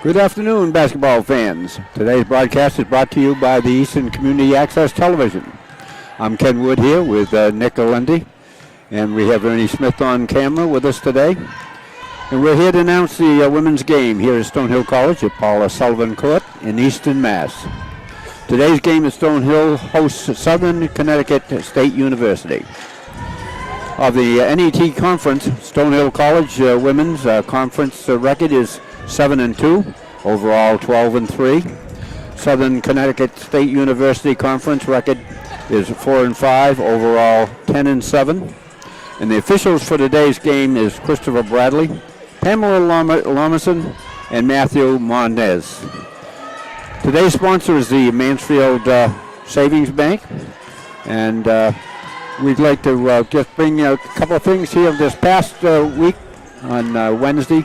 Good afternoon, basketball fans. Today's broadcast is brought to you by the Eastern Community Access Television. I'm Ken Wood here with Nick Galendi, and we have Ernie Smith on camera with us today. And we're here to announce the women's game here at Stonehill College at Paula Sullivan Court in Easton, Mass. Today's game at Stonehill hosts Southern Connecticut State University. Of the NET Conference, Stonehill College women's conference record is 7-2, overall 12-3. Southern Connecticut State University Conference record is 4-5, overall 10-7. And the officials for today's game is Christopher Bradley, Pamela Lamerson, and Matthew Mondes. Today's sponsor is the Mansfield Savings Bank, and we'd like to just bring a couple of things here. This past week on Wednesday,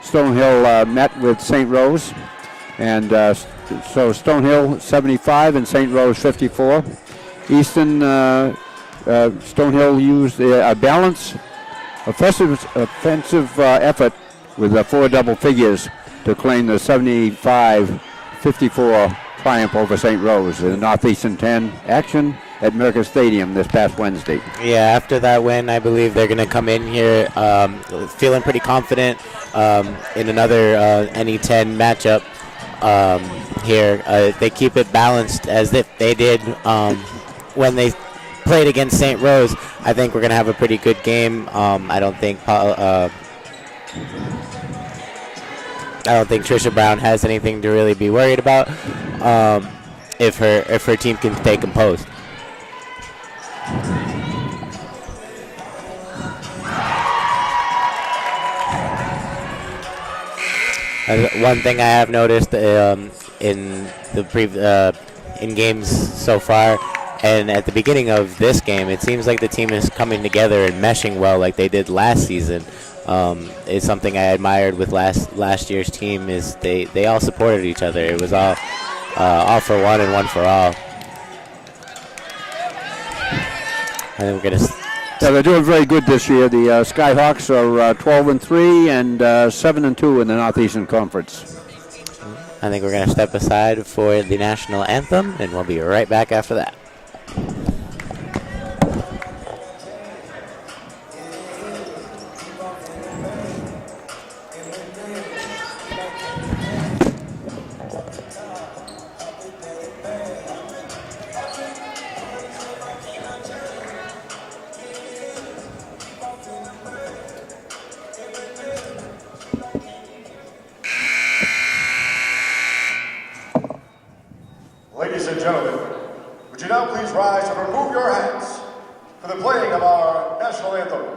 Stonehill met with St. Rose, and so Stonehill 75 and St. Rose 54. Easton Stonehill used a balanced offensive effort with 4 double figures to claim the 75-54 triumph over St. Rose in the Northeastern 10 action at Mercer Stadium this past Wednesday. Yeah, after that win, I believe they're going to come in here feeling pretty confident in another NE10 matchup here. They keep it balanced as if they did when they played against St. Rose. I think we're going to have a pretty good game. I don't think Trisha Brown has anything to really be worried about if her team can stay composed. One thing I have noticed in the in games so far, and at the beginning of this game, it seems like the team is coming together and meshing well, like they did last season. It's something I admired with last year's team is they all supported each other. It was all for one and one for all. I think we're gonna. Yeah, they're doing very good this year. The Skyhawks are 12-3 and 7-2 in the Northeastern Conference. I think we're gonna step aside for the national anthem, and we'll be right back after that. Ladies and gentlemen, would you now please rise and remove your hats for the playing of our national anthem.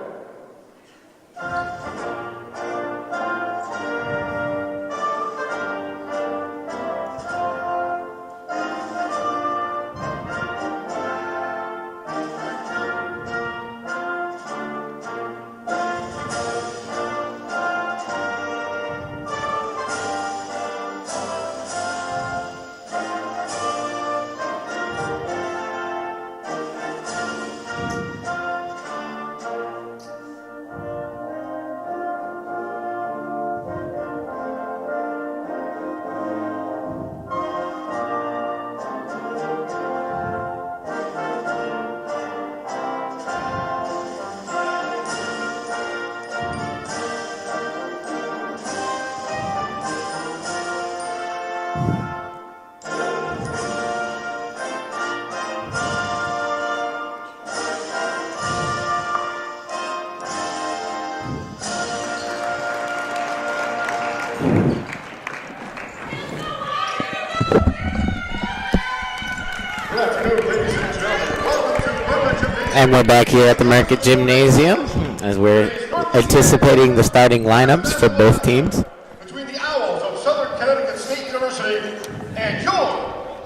And we're back here at the Market Gymnasium as we're anticipating the starting lineups for both teams. Between the Owls of Southern Connecticut State University and your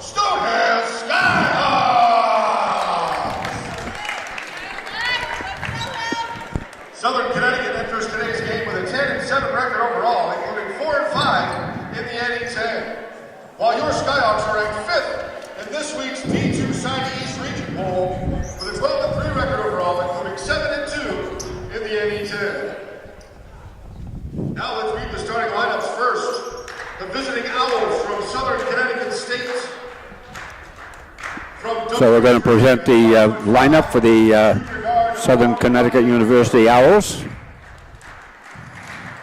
Stonehill Skyhawks. Southern Connecticut enters today's game with a 10-7 record overall, including 4-5 in the NE10. While your Skyhawks are ranked 5th in this week's D2 Southeast Region poll with a 12-3 record overall, including 7-2 in the NE10. Now let's read the starting lineups first. The So we're going to present the lineup for the Southern Connecticut University Owls.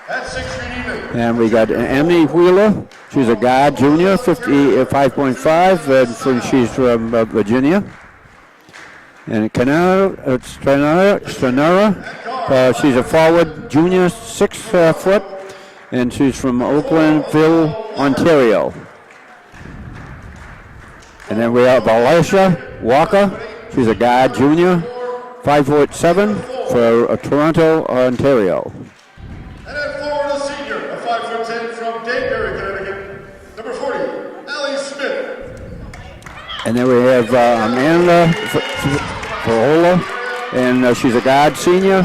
At 6 feet even. And we got Emmy Wheeler. She's a guard, junior, 5.5, and she's from Virginia. And Stranara, she's a forward, junior, 6 foot, and she's from Oaklandville, Ontario. And then we have Alicia Walker. She's a guard, junior, 5'7", for Toronto, Ontario. And at forward, a senior, a 5'10" from Danbury, Connecticut, number 40, Allie Smith. And then we have Amanda Forola, and she's a guard, senior,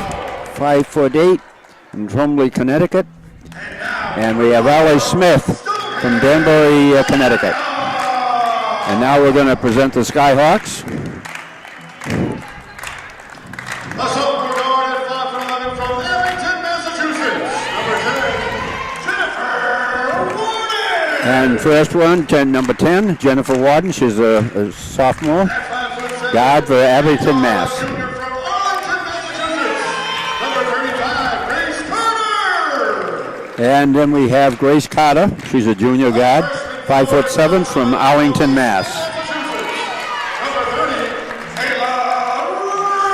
5'8", from Trumbull, Connecticut. And we have Allie Smith from Danbury, Connecticut. And now we're going to present the Skyhawks. A sophomore guard at 5'11" from Abington, Massachusetts, number 10, Jennifer Warden. And first one, number 10, Jennifer Warden. She's a sophomore, guard for Abington, Mass. Junior from Arlington, Massachusetts, number 35, Grace Carter. And then we have Grace Carter. She's a junior guard, 5'7", from Arlington, Mass. Number 30, Kayla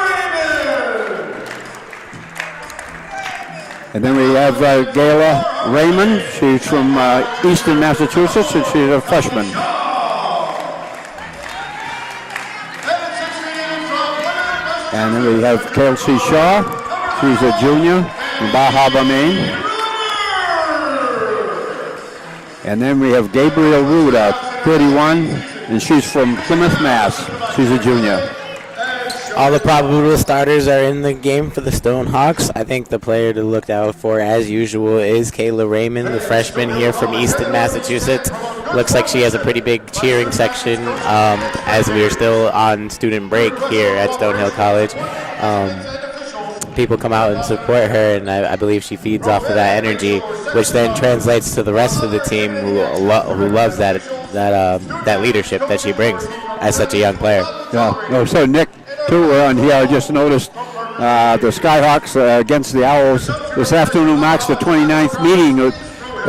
Raymond. And then we have Kayla Raymond. She's from Eastern Massachusetts, and she's a freshman. And then we have Kelsey Shaw. She's a junior from Bar Harbor, Maine. And then we have Gabriel Ruda, 31, and she's from Plymouth, Mass. She's a junior. All the probable starters are in the game for the Stonehawks. I think the player to look out for, as usual, is Kayla Raymond, the freshman here from Easton, Massachusetts. Looks like she has a pretty big cheering section as we are still on student break here at Stonehill College. People come out and support her, and I believe she feeds off of that energy, which then translates to the rest of the team who loves that leadership that she brings as such a young player. Yeah. Oh, so Nick, too, on here, I just noticed the Skyhawks against the Owls this afternoon marks the 29th meeting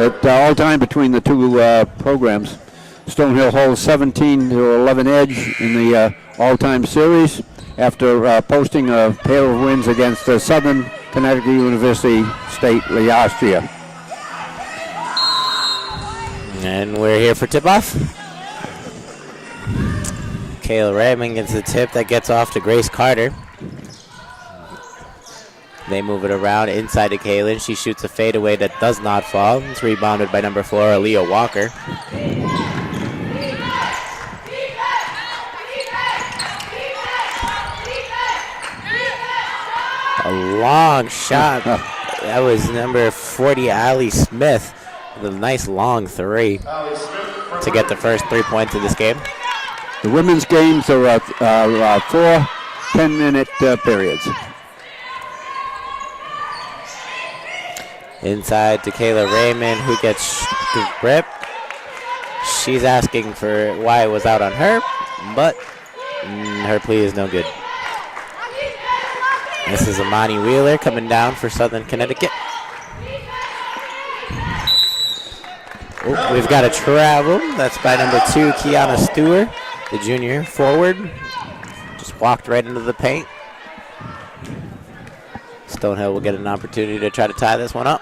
at all time between the two programs. Stonehill holds 17-11 edge in the all-time series after posting a pair of wins against Southern Connecticut University State last year. And we're here for tip-off. Kayla Raymond gets the tip that gets off to Grace Carter. They move it around inside to Kaylin. She shoots a fadeaway that does not fall. It's rebounded by number 4, Aaliyah Walker. A long shot. That was number 40, Allie Smith, with a nice long three to get the first 3 points of this game. The women's games are 4 10-minute periods. Inside to Kayla Raymond, who gets ripped. She's asking for why it was out on her, but her plea is no good. This is Amani Wheeler coming down for Southern Connecticut. Oh, we've got a travel. That's by number 2, Kiana Stewart, the junior forward. Just walked right into the paint. Stonehill will get an opportunity to try to tie this one up.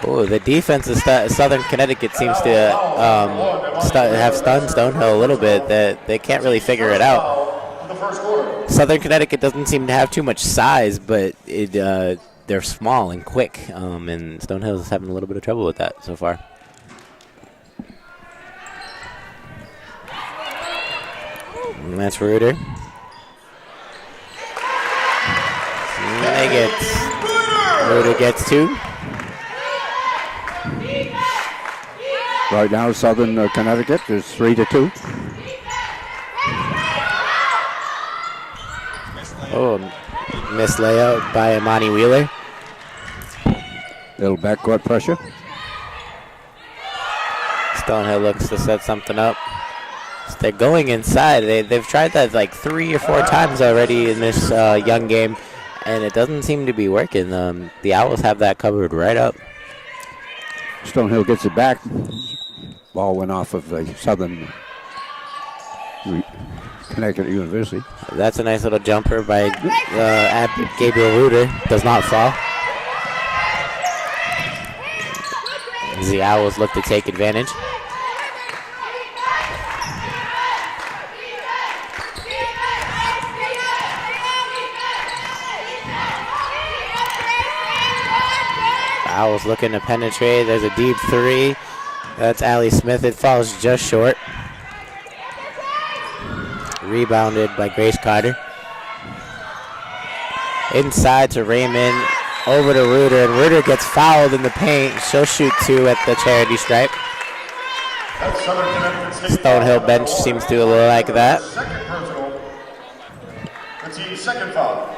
Oh, the defense of Southern Connecticut seems to have stunned Stonehill a little bit. That they can't really figure it out. Southern Connecticut doesn't seem to have too much size, but they're small and quick, and Stonehill is having a little bit of trouble with that so far. And that's Reuter. Reuter gets 2. Right now, Southern Connecticut is 3-2. Oh, missed layout by Amani Wheeler. Little backcourt pressure. Stonehill looks to set something up. So they're going inside. They've tried that like 3 or 4 times already in this young game, and it doesn't seem to be working. The Owls have that covered right up. Stonehill gets it back. Ball went off of the Southern Connecticut University. That's a nice little jumper by Gabriel Reuter. Does not fall. As the Owls look to take advantage. Owls looking to penetrate. There's a deep 3. That's Allie Smith. It falls just short. Rebounded by Grace Carter. Inside to Raymond. Over to Reuter. And Reuter gets fouled in the paint. She'll shoot 2 at the charity stripe. Stonehill bench seems to like that. Second personal. The team's second foul.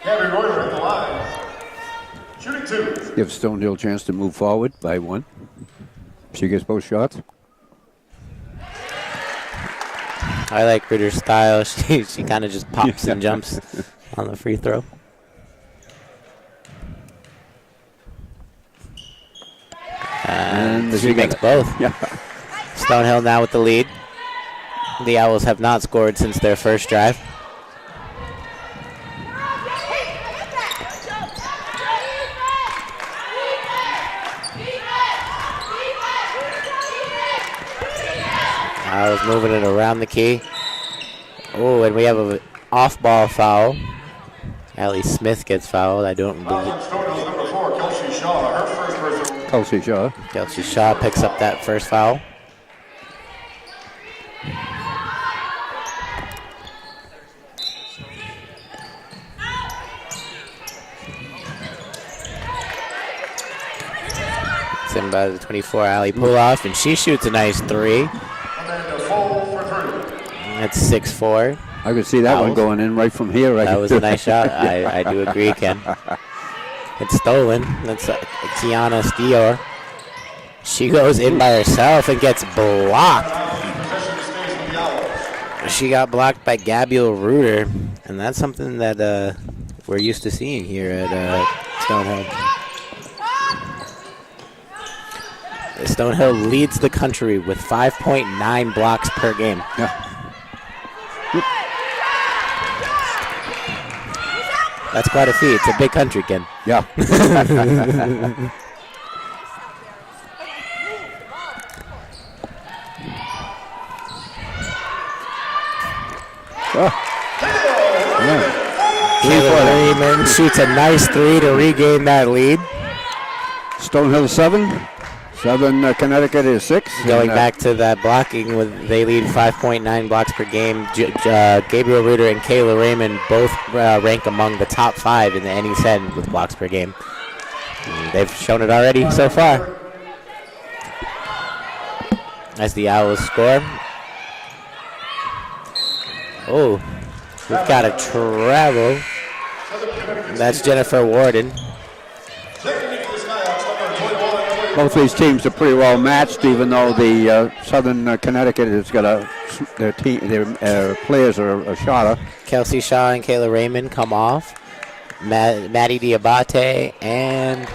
Gabby Reuter at the line. Shooting 2. Give Stonehill a chance to move forward by 1. She gets both shots. I like Reuter's style. She kind of just pops and jumps on the free throw. And she makes both. Yeah. Stonehill now with the lead. The Owls have not scored since their first drive. Owls moving it around the key. Oh, and we have an off-ball foul. Allie Smith gets fouled. I don't believe. Kelsey Shaw. Kelsey Shaw picks up that first foul. It's in by the 24, Allie pull-off, and she shoots a nice 3. That's 6-4. I could see that one going in right from here. Right. That was a nice shot. I do agree, Ken. It's stolen. That's Tiana Steor. She goes in by herself and gets blocked. She got blocked by Gabriel Reuter, and that's something that we're used to seeing here at Stonehill. Stonehill leads the country with 5.9 blocks per game. Yeah. That's quite a feat. It's a big country, Ken. Yeah. Kayla Raymond shoots a nice 3 to regain that lead. Stonehill 7. Southern Connecticut is 6. Going back to that blocking, they lead 5.9 blocks per game. Gabriel Reuter and Kayla Raymond both rank among the top 5 in the NE10 with blocks per game. And they've shown it already so far. As the Owls score. Oh, we've got a travel. That's Jennifer Warden. Both these teams are pretty well matched, even though the Southern Connecticut has got their players are a shorter. Kelsey Shaw and Kayla Raymond come off. Maddie Diabate and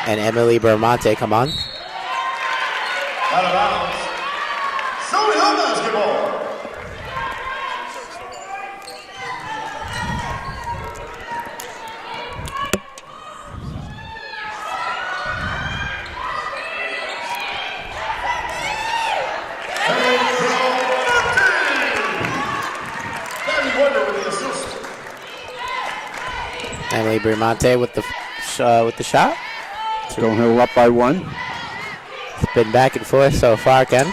Emily Bermonte come on. Out of bounds. Stonehill basketball. Emily Bermonte with the shot. Stonehill up by 1. It's been back and forth so far, Ken.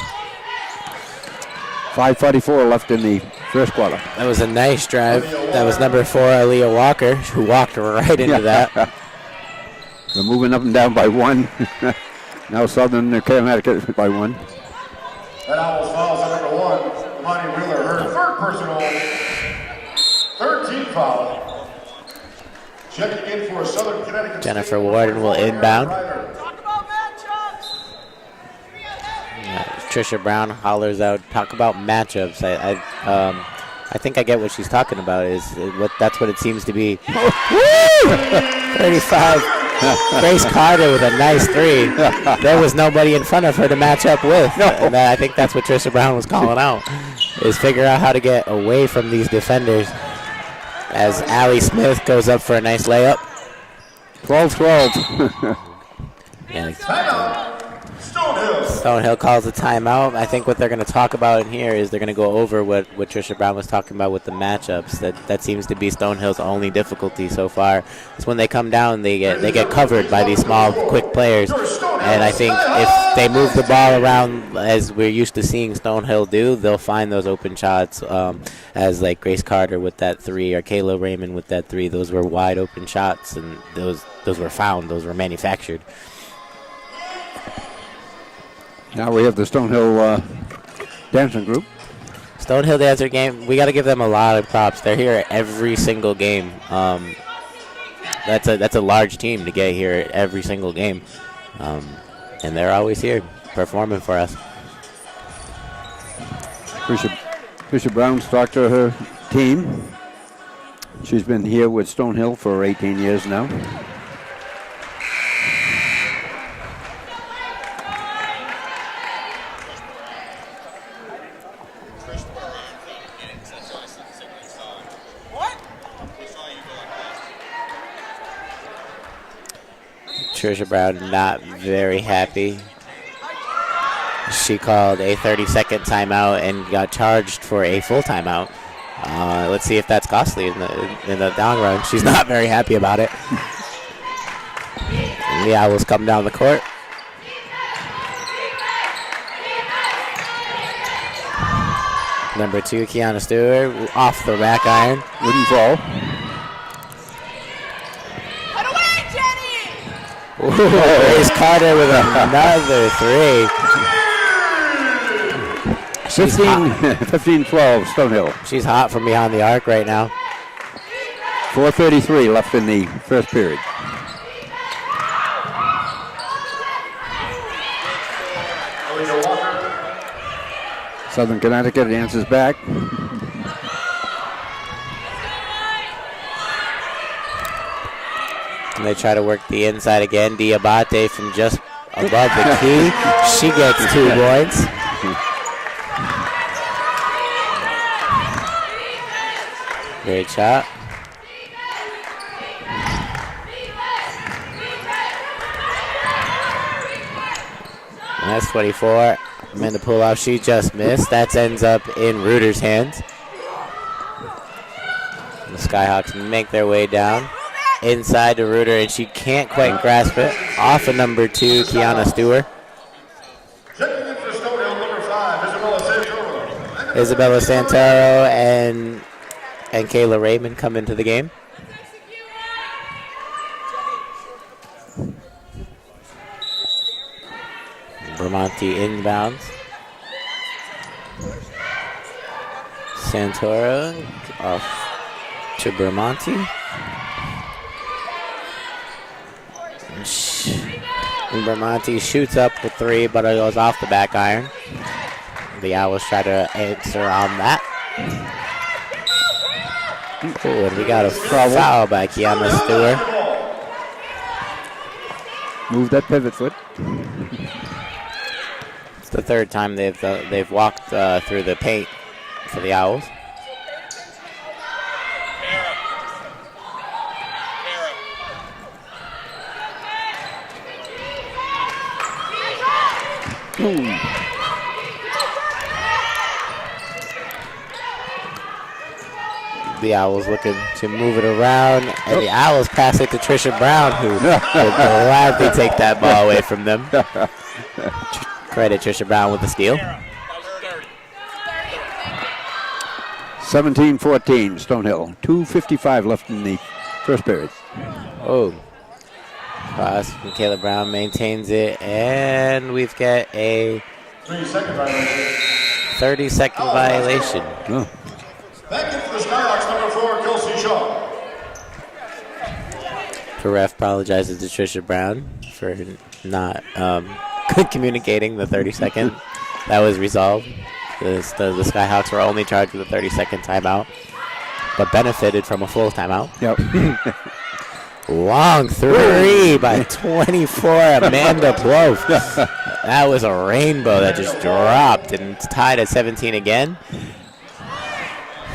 5:44 left in the first quarter. That was a nice drive. That was number 4, Aaliyah Walker, who walked right into that. They're moving up and down by 1. Now Southern Connecticut by 1. That Owls fouls on number 1. Monty Wheeler, her third personal. 13 foul. Checking in for Southern Connecticut. Jennifer Warden will inbound. Trisha Brown hollers out, talk about matchups. I think I get what she's talking about. That's what it seems to be. 35. Grace Carter with a nice 3. There was nobody in front of her to match up with. No. And I think that's what Trisha Brown was calling out, is figure out how to get away from these defenders. As Allie Smith goes up for a nice layup. 12-12. Stonehill calls a timeout. I think what they're going to talk about in here is they're going to go over what Trisha Brown was talking about with the matchups. That seems to be Stonehill's only difficulty so far. Is when they come down, they get covered by these small, quick players. And I think if they move the ball around as we're used to seeing Stonehill do, they'll find those open shots. As like Grace Carter with that 3 or Kayla Raymond with that 3, those were wide open shots, and those were found. Those were manufactured. Now we have the Stonehill dancing group. Stonehill dancer game, we got to give them a lot of props. They're here every single game. That's a large team to get here every single game. And they're always here performing for us. Trisha Brown's talked to her team. She's been here with Stonehill for 18 years now. Trisha Brown not very happy. She called a 30-second timeout and got charged for a full timeout. Let's see if that's costly in the long run. She's not very happy about it. And the Owls come down the court. Number 2, Kiana Stewart, off the rack iron. Wouldn't fall. Grace Carter with another 3. 15-12, Stonehill. She's hot from behind the arc right now. 4:33 left in the first period. Southern Connecticut answers back. And they try to work the inside again. Diabate from just above the key. She gets 2 points. Great shot. And that's 24. Amanda Puloff, she just missed. That ends up in Reuter's hands. The Skyhawks make their way down. Inside to Reuter, and she can't quite grasp it. Off of number 2, Kiana Stewart. Checking in for Stonehill, number 5, Isabella Santoro and Kayla Raymond come into the game. Vermonti inbounds. Santoro off to Vermonti. Vermonti shoots up the 3, but it goes off the back iron. The Owls try to answer on that. Oh, and we got a foul by Kiana Stewart. Move that pivot foot. It's the 3rd time they've walked through the paint for the Owls. The Owls looking to move it around, and the Owls pass it to Trisha Brown, who will gladly take that ball away from them. Credit Trisha Brown with the steal. 17-14, Stonehill. 2:55 left in the first period. Oh. Cross from Kayla Brown maintains it, and we've got a 30-second violation. Oh. Back in for the Skyhawks, number 4, Kelsey Shaw. The ref apologizes to Trisha Brown for not communicating the 30-second. That was resolved. The Skyhawks were only charged with a 30-second timeout, but benefited from a full timeout. Yep. Long three by 24, Amanda Plouffe. That was a rainbow that just dropped, and it's tied at 17 again.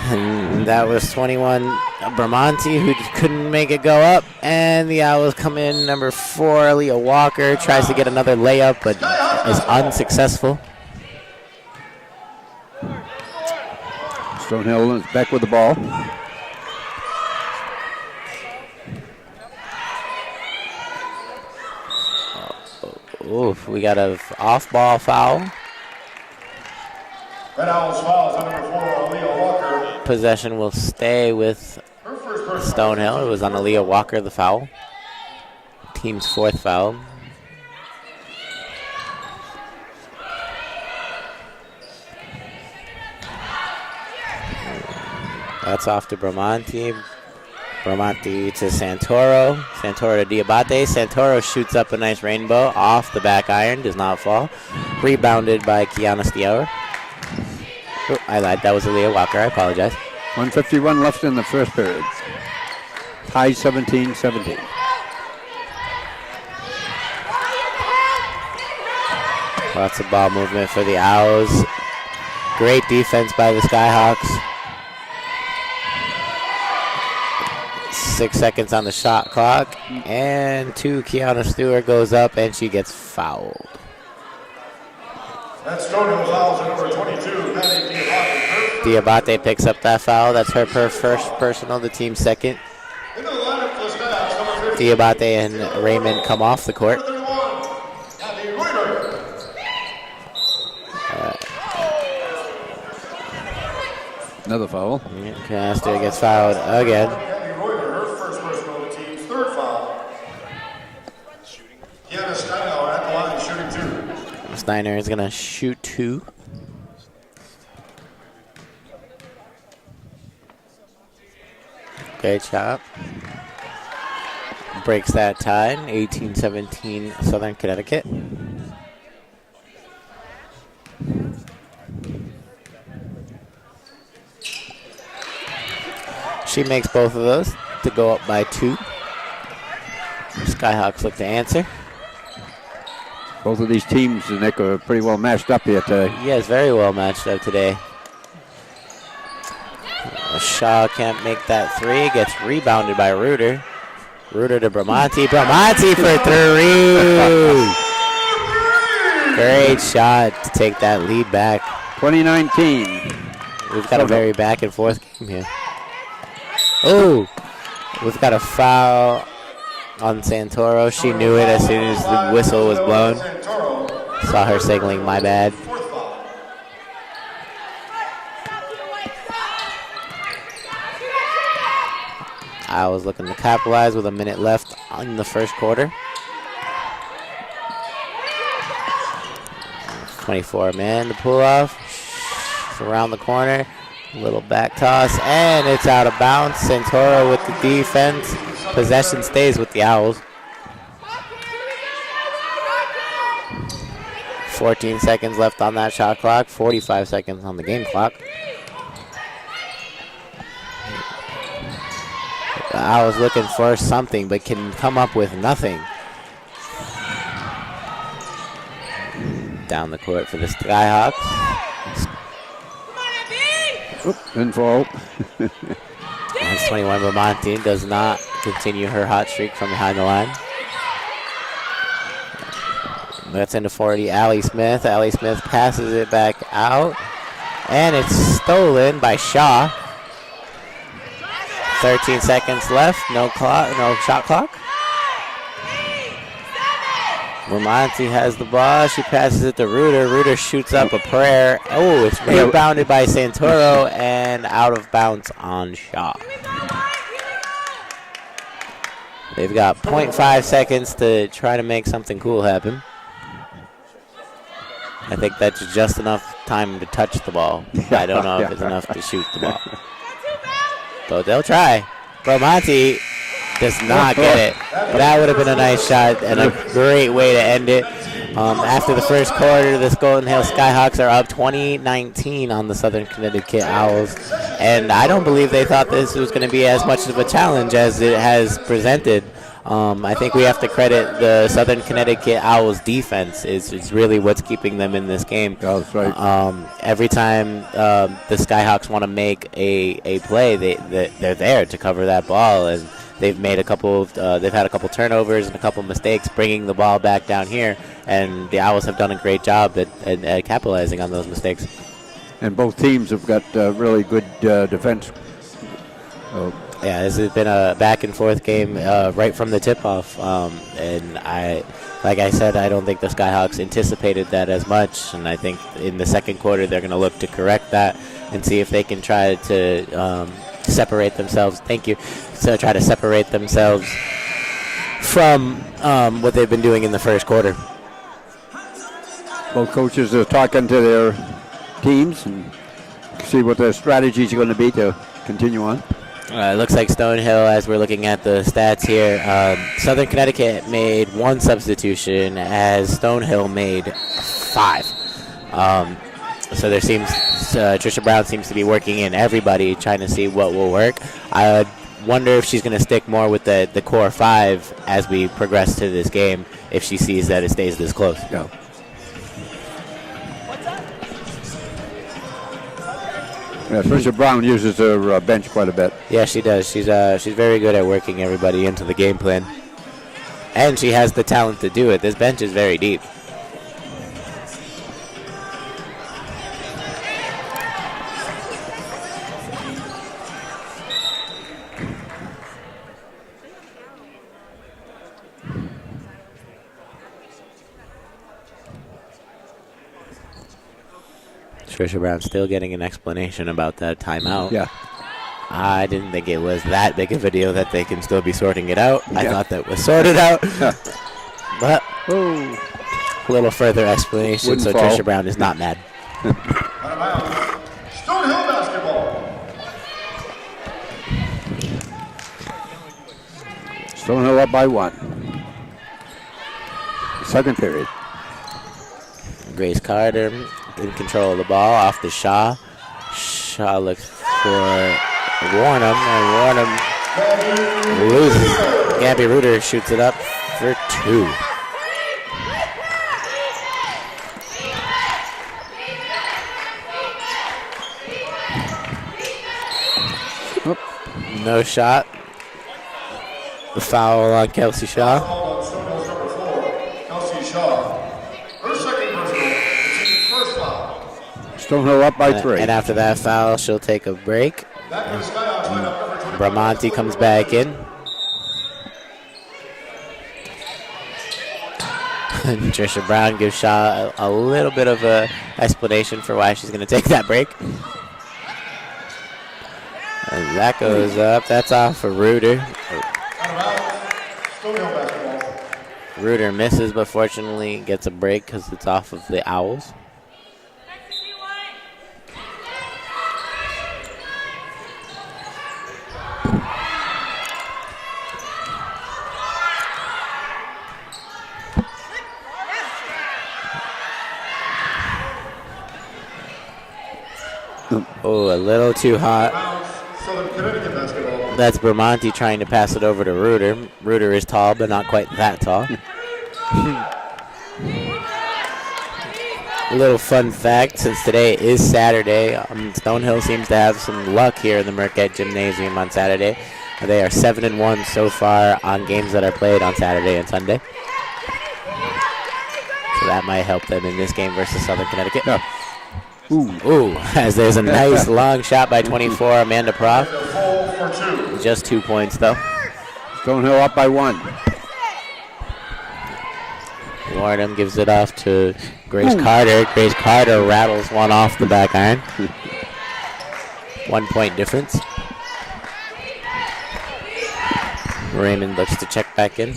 And that was 21, Bramante, who just couldn't make it go up. And the Owls come in, number 4, Leah Walker, tries to get another layup, but is unsuccessful. Stonehill is back with the ball. Oof, we got an off-ball foul. Red Owls fouls on number 4, Aaliyah Walker. Possession will stay with Her first personal. Stonehill. It was on Aaliyah Walker, the foul. Team's 4th foul. That's off to Bramante. Bramante to Santoro. Santoro to Diabate. Santoro shoots up a nice rainbow off the back iron. Does not fall. Rebounded by Kiana Stiauer. Oh, I lied. That was Aaliyah Walker. I apologize. 1:51 left in the first period. Tie 17-17. Lots of ball movement for the Owls. Great defense by the Skyhawks. 6 seconds on the shot clock. And Kiana Stewart goes up and she gets fouled. That's Stonehill fouls on number 22, Maddie Diabate. Diabate picks up that foul. That's her first personal, the team's second. Into the lineup for the Skyhawks, number 15. Diabate and Raymond come off the court. Number 31, Abby Reuter. Another foul. Caster gets fouled again. Abby Reuter, her first personal, the team's 3rd foul. Kiana Steiner at the line, shooting 2. Steiner is going to shoot 2. Great shot. Breaks that tie. 18-17 Southern Connecticut. She makes both of those to go up by 2. Skyhawks look to answer. Both of these teams, Nick, are pretty well matched up here today. Yes, very well matched up today. Shaw can't make that 3. Gets rebounded by Reuter. Reuter to Bramante. Bramante for 3. Great shot to take that lead back. 2019. We've got a very back and forth game here. Oh, we've got a foul on Santoro. She knew it as soon as the whistle was blown. Saw her signaling, my bad. I was looking to capitalize with a minute left in the first quarter. 24 man to pull off. It's around the corner. Little back toss, and it's out of bounds. Santoro with the defense. Possession stays with the Owls. 14 seconds left on that shot clock. 45 seconds on the game clock. The Owls looking for something, but can come up with nothing. Down the court for the Skyhawks. Didn't fall. That's 21. Bramante does not continue her hot streak from behind the line. That's into 40. Allie Smith. Allie Smith passes it back out. And it's stolen by Shaw. 13 seconds left. No shot clock. Bramante has the ball. She passes it to Reuter. Reuter shoots up a prayer. Oh, it's rebounded by Santoro and out of bounds on Shaw. They've got 0.5 seconds to try to make something cool happen. I think that's just enough time to touch the ball. I don't know if it's enough to shoot the ball. But they'll try. Bramante Does not get it. That would have been a nice shot and a great way to end it. After the first quarter, the Stonehill Skyhawks are up 20-19 on the Southern Connecticut Owls. And I don't believe they thought this was going to be as much of a challenge as it has presented. I think we have to credit the Southern Connecticut Owls defense is really what's keeping them in this game. That's right. Every time the Skyhawks want to make a play, they're there to cover that ball, and they've made they've had a couple turnovers and a couple mistakes bringing the ball back down here, and the Owls have done a great job at capitalizing on those mistakes. And both teams have got really good defense. Yeah, this has been a back-and-forth game right from the tip-off, and like I said, I don't think the Skyhawks anticipated that as much, and I think in the second quarter they're going to look to correct that and see if they can try to separate themselves. Thank you. So try to separate themselves from what they've been doing in the first quarter. Both coaches are talking to their teams and see what their strategies are going to be to continue on. It looks like Stonehill, as we're looking at the stats here, Southern Connecticut made one substitution as Stonehill made 5. So there seems Trisha Brown seems to be working in everybody, trying to see what will work. I wonder if she's going to stick more with the core 5 as we progress to this game, if she sees that it stays this close. Yeah. Yeah, Trisha Brown uses her bench quite a bit. Yeah, she does. She's very good at working everybody into the game plan, and she has the talent to do it. This bench is very deep. Trisha Brown still getting an explanation about that timeout. Yeah. I didn't think it was that big of a deal that they can still be sorting it out. I thought that was sorted out. But a little further explanation, Wouldn't so fall. Trisha Brown is not mad. Stonehill basketball. Stonehill up by 1. Second period. Grace Carter in control of the ball off the Shaw. Shaw looks for Warnham, and Warnham loses. Gabby Reuter shoots it up for 2. No shot. The foul on Kelsey Shaw. Kelsey Shaw. Her second personal, the team's first foul. Stonehill up by 3. And after that foul, she'll take a break. Back to the Skyhawks lineup, number 25. Bramonti comes back in. And Trisha Brown gives Shaw a little bit of a explanation for why she's going to take that break. And that goes up. That's off for Reuter. Stonehill basketball. Reuter misses, but fortunately gets a break because it's off of the Owls. Oh, a little too hot. Southern Connecticut basketball. That's Bramonti trying to pass it over to Reuter. Reuter is tall, but not quite that tall. A little fun fact, since today is Saturday, Stonehill seems to have some luck here in the Marquette Gymnasium on Saturday. They are 7-1 so far on games that are played on Saturday and Sunday. So that might help them in this game versus Southern Connecticut. Yeah. Ooh, as there's a nice long shot by 24, Amanda Proff. For 2. Just 2 points, though. Stonehill up by 1. Warden gives it off to Grace Carter. Grace Carter rattles one off the back iron. 1 point difference. Raymond looks to check back in.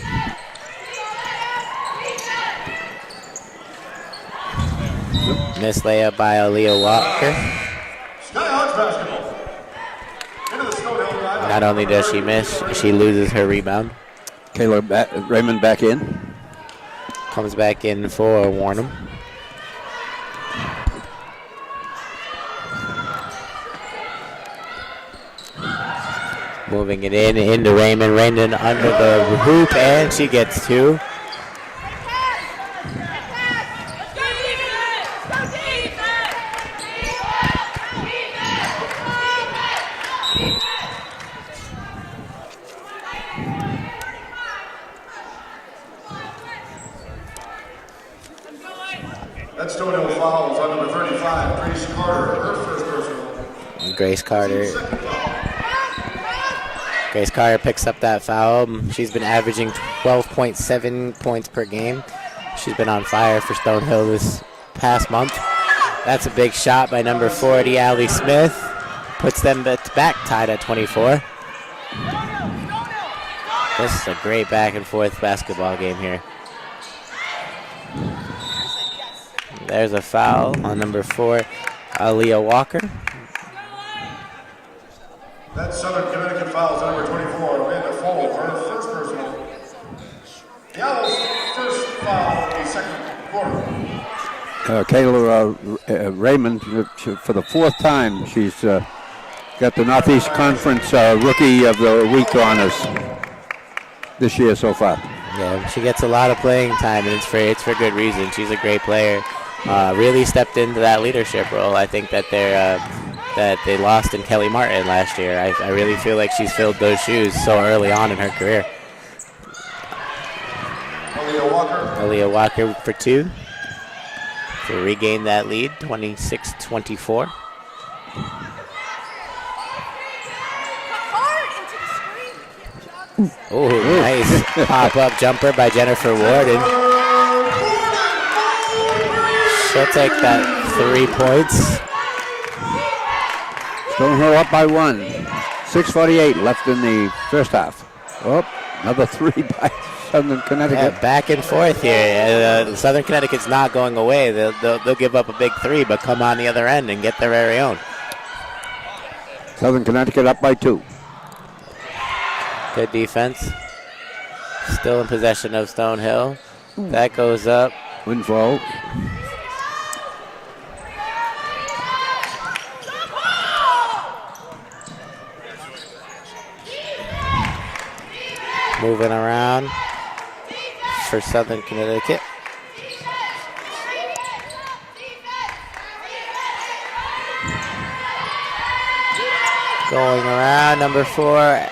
Miss layup by Aaliyah Walker. Skyhawks basketball. Into the Stonehill lineup. Not only does she miss, she loses her rebound. Kayla Raymond back in. Comes back in for Warden. Moving it into Raymond. Raymond under the hoop, and she gets 2. That Stonehill foul was on number 35, Grace Carter, her first personal. Grace Carter picks up that foul. She's been averaging 12.7 points per game. She's been on fire for Stonehill this past month. That's a big shot by number 40, Allie Smith. Puts them back tied at 24. This is a great back and forth basketball game here. There's a foul on number 4, Aaliyah Walker. That Southern Connecticut foul is number 24, Amanda Fole, her first personal. The Owls' first foul of the second quarter. Kayla Raymond, for the 4th time, she's got the Northeast Conference Rookie of the Week honors this year so far. Yeah, she gets a lot of playing time, and it's for good reason. She's a great player. Really stepped into that leadership role. I think that they lost in Kelly Martin last year. I really feel like she's filled those shoes so early on in her career. Aaliyah Walker for 2 to regain that lead, 26-24. Oh, nice pop-up jumper by Jennifer Warden. She'll take that 3 points. Stonehill up by 1. 6:48 left in the first half. Oh, another 3 by Southern Connecticut. Yeah, back and forth here. Southern Connecticut's not going away. They'll give up a big 3, but come on the other end and get their very own. Southern Connecticut up by 2. Good defense. Still in possession of Stonehill. That goes up. Windfall. Moving around for Southern Connecticut. Going around, number 4,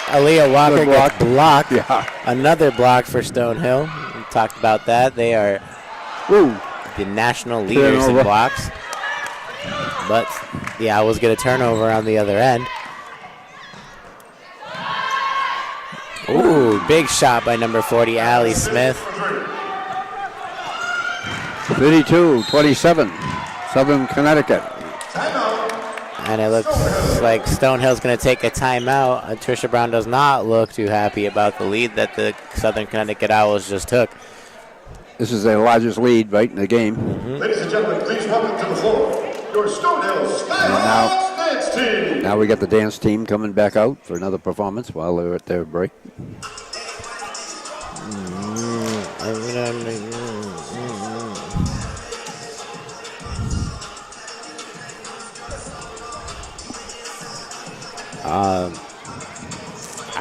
Aaliyah Walker gets blocked. Yeah. Another block for Stonehill. We talked about that. They are the national leaders in blocks. But the Owls get a turnover on the other end. Ooh, big shot by number 40, Allie Smith. 32-27, Southern Connecticut. And it looks like Stonehill's going to take a timeout. Tricia Brown does not look too happy about the lead that the Southern Connecticut Owls just took. This is their largest lead right in the game. Ladies and gentlemen, please welcome to the floor your Stonehill Skyhawks dance team. Now we got the dance team coming back out for another performance while they're at their break.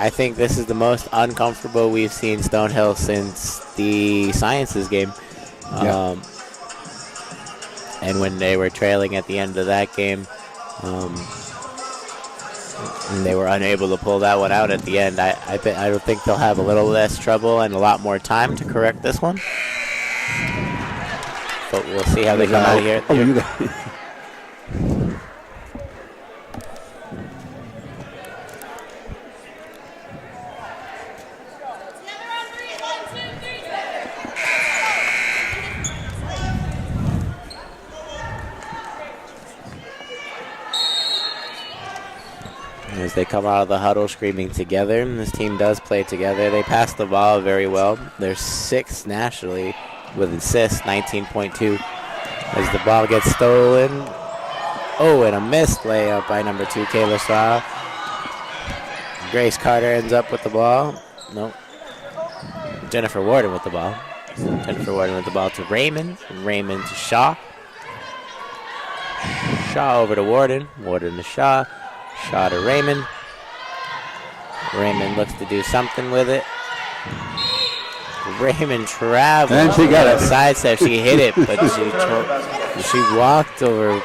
I think this is the most uncomfortable we've seen Stonehill since the Sciences game. And when they were trailing at the end of that game, and they were unable to pull that one out at the end. I don't think they'll have a little less trouble and a lot more time to correct this one. But we'll see how they come out of here. As they come out of the huddle screaming together. This team does play together. They pass the ball very well. They're 6th nationally with assists, 19.2. As the ball gets stolen. Oh, and a missed layup by number 2, Kayla Raymond. Grace Carter ends up with the ball. Nope. Jennifer Warden with the ball. Jennifer Warden with the ball to Raymond. Raymond to Shaw. Shaw over to Warden. Warden to Shaw. Shaw to Raymond. Raymond looks to do something with it. Raymond travels. And she got it. Sidestep. She hit it, but she walked over.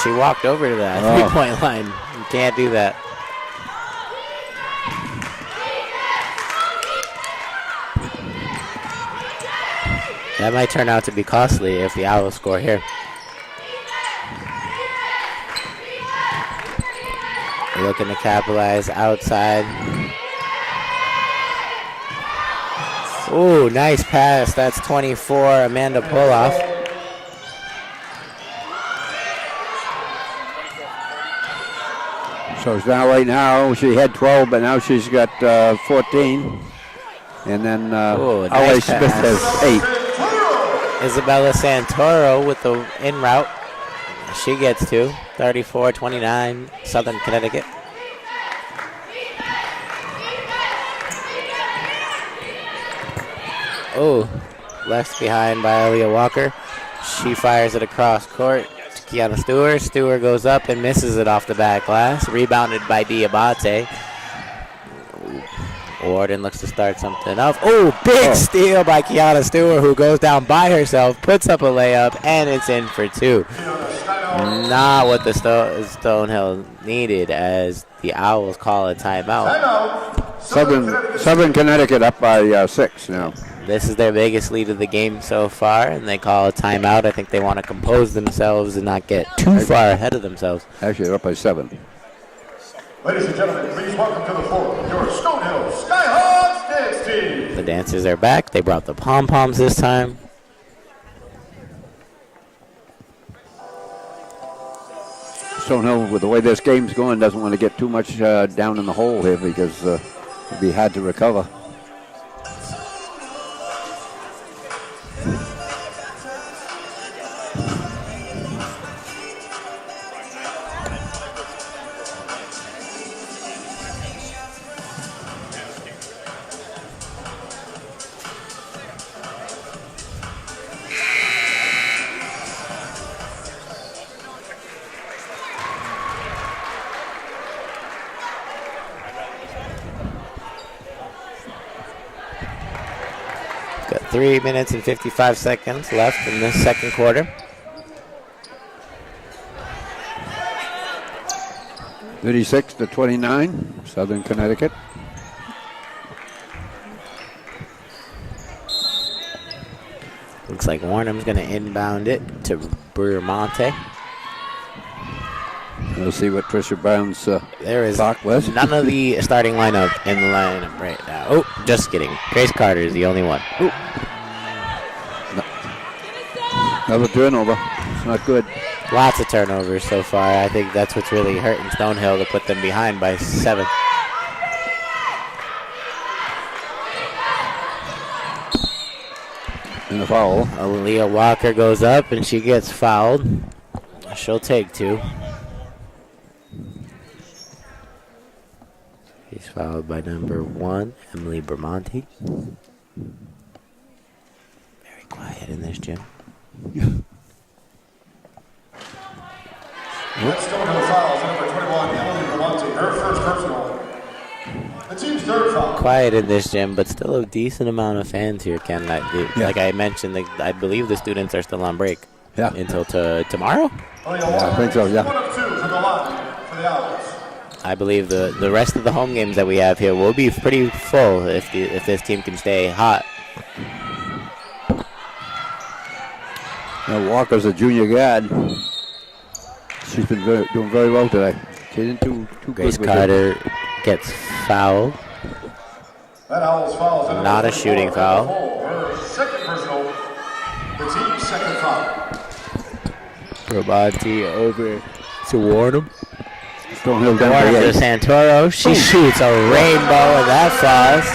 She walked over to that 3-point line. You can't do that. That might turn out to be costly if the Owls score here. Looking to capitalize outside. Ooh, nice pass. That's 24. Amanda Pull-off. So it's now right now she had 12, but now she's got 14. And then Ooh, LA nice Smith pass. has 8. Isabella Santoro with the in route. She gets 2. 34-29, Southern Connecticut. Oh, left behind by Aaliyah Walker. She fires it across court to Kiana Stewart. Stewart goes up and misses it off the back glass. Rebounded by Diabate. Warden looks to start something up. Oh, big steal by Kiana Stewart, who goes down by herself, puts up a layup, and it's in for 2. Not what the Stonehill needed, as the Owls call a timeout. Southern Connecticut up by 6 now. This is their biggest lead of the game so far, and they call a timeout. I think they want to compose themselves and not get too far ahead of themselves. Actually, they're up by 7. Ladies and gentlemen, please welcome to the floor your Stonehill Skyhawks dance team. The dancers are back. They brought the pom-poms this time. Stonehill, with the way this game's going, doesn't want to get too much down in the hole here because it'd be hard to recover. Got 3 minutes and 55 seconds left in this second quarter. 36-29, Southern Connecticut. Looks like Warnham's going to inbound it to Brewermonte. We'll see what Trisha Brown's There is clock was. none of the starting lineup in the lineup right now. Oh, just kidding. Grace Carter is the only one. Ooh. Another turnover. It's not good. Lots of turnovers so far. I think that's what's really hurting Stonehill to put them behind by 7. And a foul. Aaliyah Walker goes up and she gets fouled. She'll take 2. She's fouled by number 1, Emily Bermonti. Very quiet in this gym. That's Stonehill fouls number 21, Emily Bramante, her first personal. The team's third foul. Quiet in this gym, but still a decent amount of fans here, Ken. Like I mentioned, I believe the students are still on break. Yeah. Until tomorrow? Yeah, I think so, yeah. 1 of 2 from the line for the Owls. I believe the rest of the home games that we have here will be pretty full if this team can stay hot. Now Walker's a junior guard. She's been doing very well today. She didn't do too Grace good with Carter gets fouled. That Owls foul is Not a shooting foul. Her second personal, the team's second foul. Bramante over to Warden. Stonehill down Warden by to 8. Santoro. She shoots a rainbow and that falls.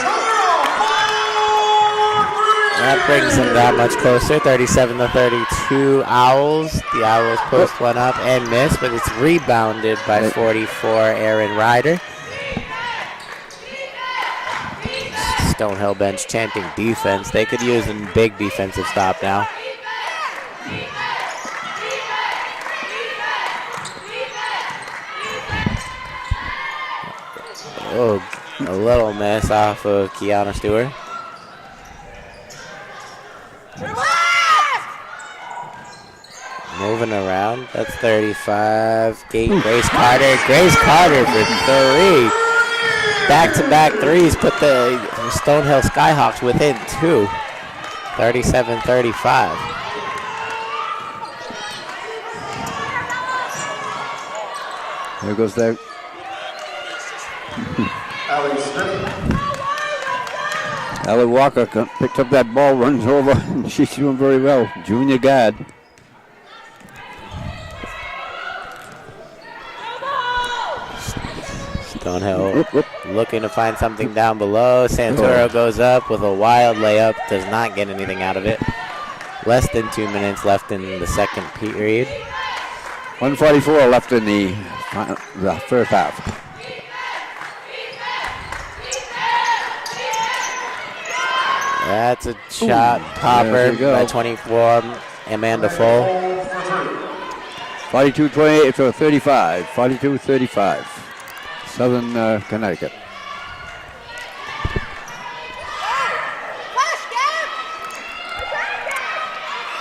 That brings them that much closer, 37-32 Owls. The Owls post one up and miss, but it's rebounded by 44 Aaron Ryder. Stonehill bench chanting defense. They could use a big defensive stop now. Oh, a little miss off of Kiana Stewart. Moving around. That's 35. Grace Carter. Grace Carter for 3. Back-to-back threes put the Stonehill Skyhawks within 2. 37-35. There goes that. Allie Walker picked up that ball, runs over, and she's doing very well. Junior guard. Stonehill looking to find something down below. Santoro goes up with a wild layup. Does not get anything out of it. Less than 2 minutes left in the second period. 1:44 left in the first half. That's a shot popper by 24, Amanda Full. 42-28 to 35. 42-35. Southern Connecticut.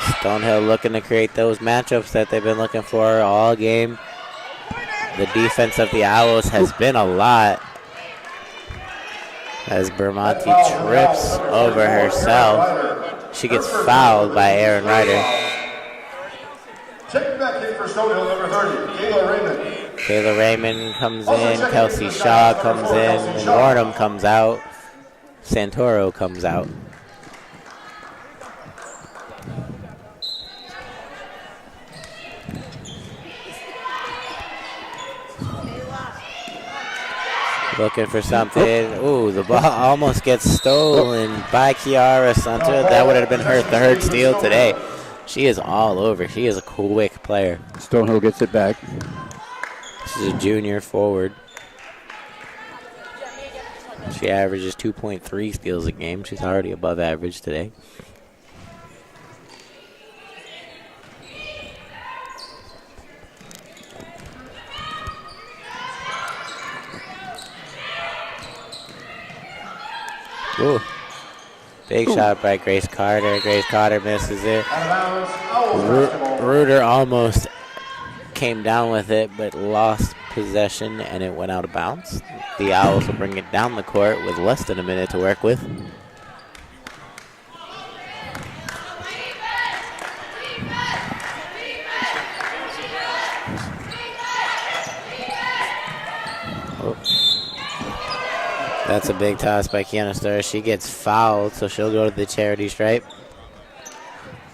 Stonehill looking to create those matchups that they've been looking for all game. The defense of the Owls has been a lot. As Bermonti trips over herself. She gets fouled by Aaron Ryder. Checking back in for Stonehill, number 30, Kayla Raymond. Kayla Raymond comes in, Kelsey Shaw comes in, and Warden comes out. Santoro comes out. Looking for something. Ooh, the ball almost gets stolen by Kiara Santa. That would have been the third steal today. She is all over. She is a quick player. Stonehill gets it back. She's a junior forward. She averages 2.3 steals a game. She's already above average today. Ooh. Big shot by Grace Carter. Grace Carter misses it. Reuter almost came down with it, but lost possession, and it went out of bounds. The Owls will bring it down the court with less than a minute to work with. That's a big toss by Kiana Sturr. She gets fouled, so she'll go to the charity stripe.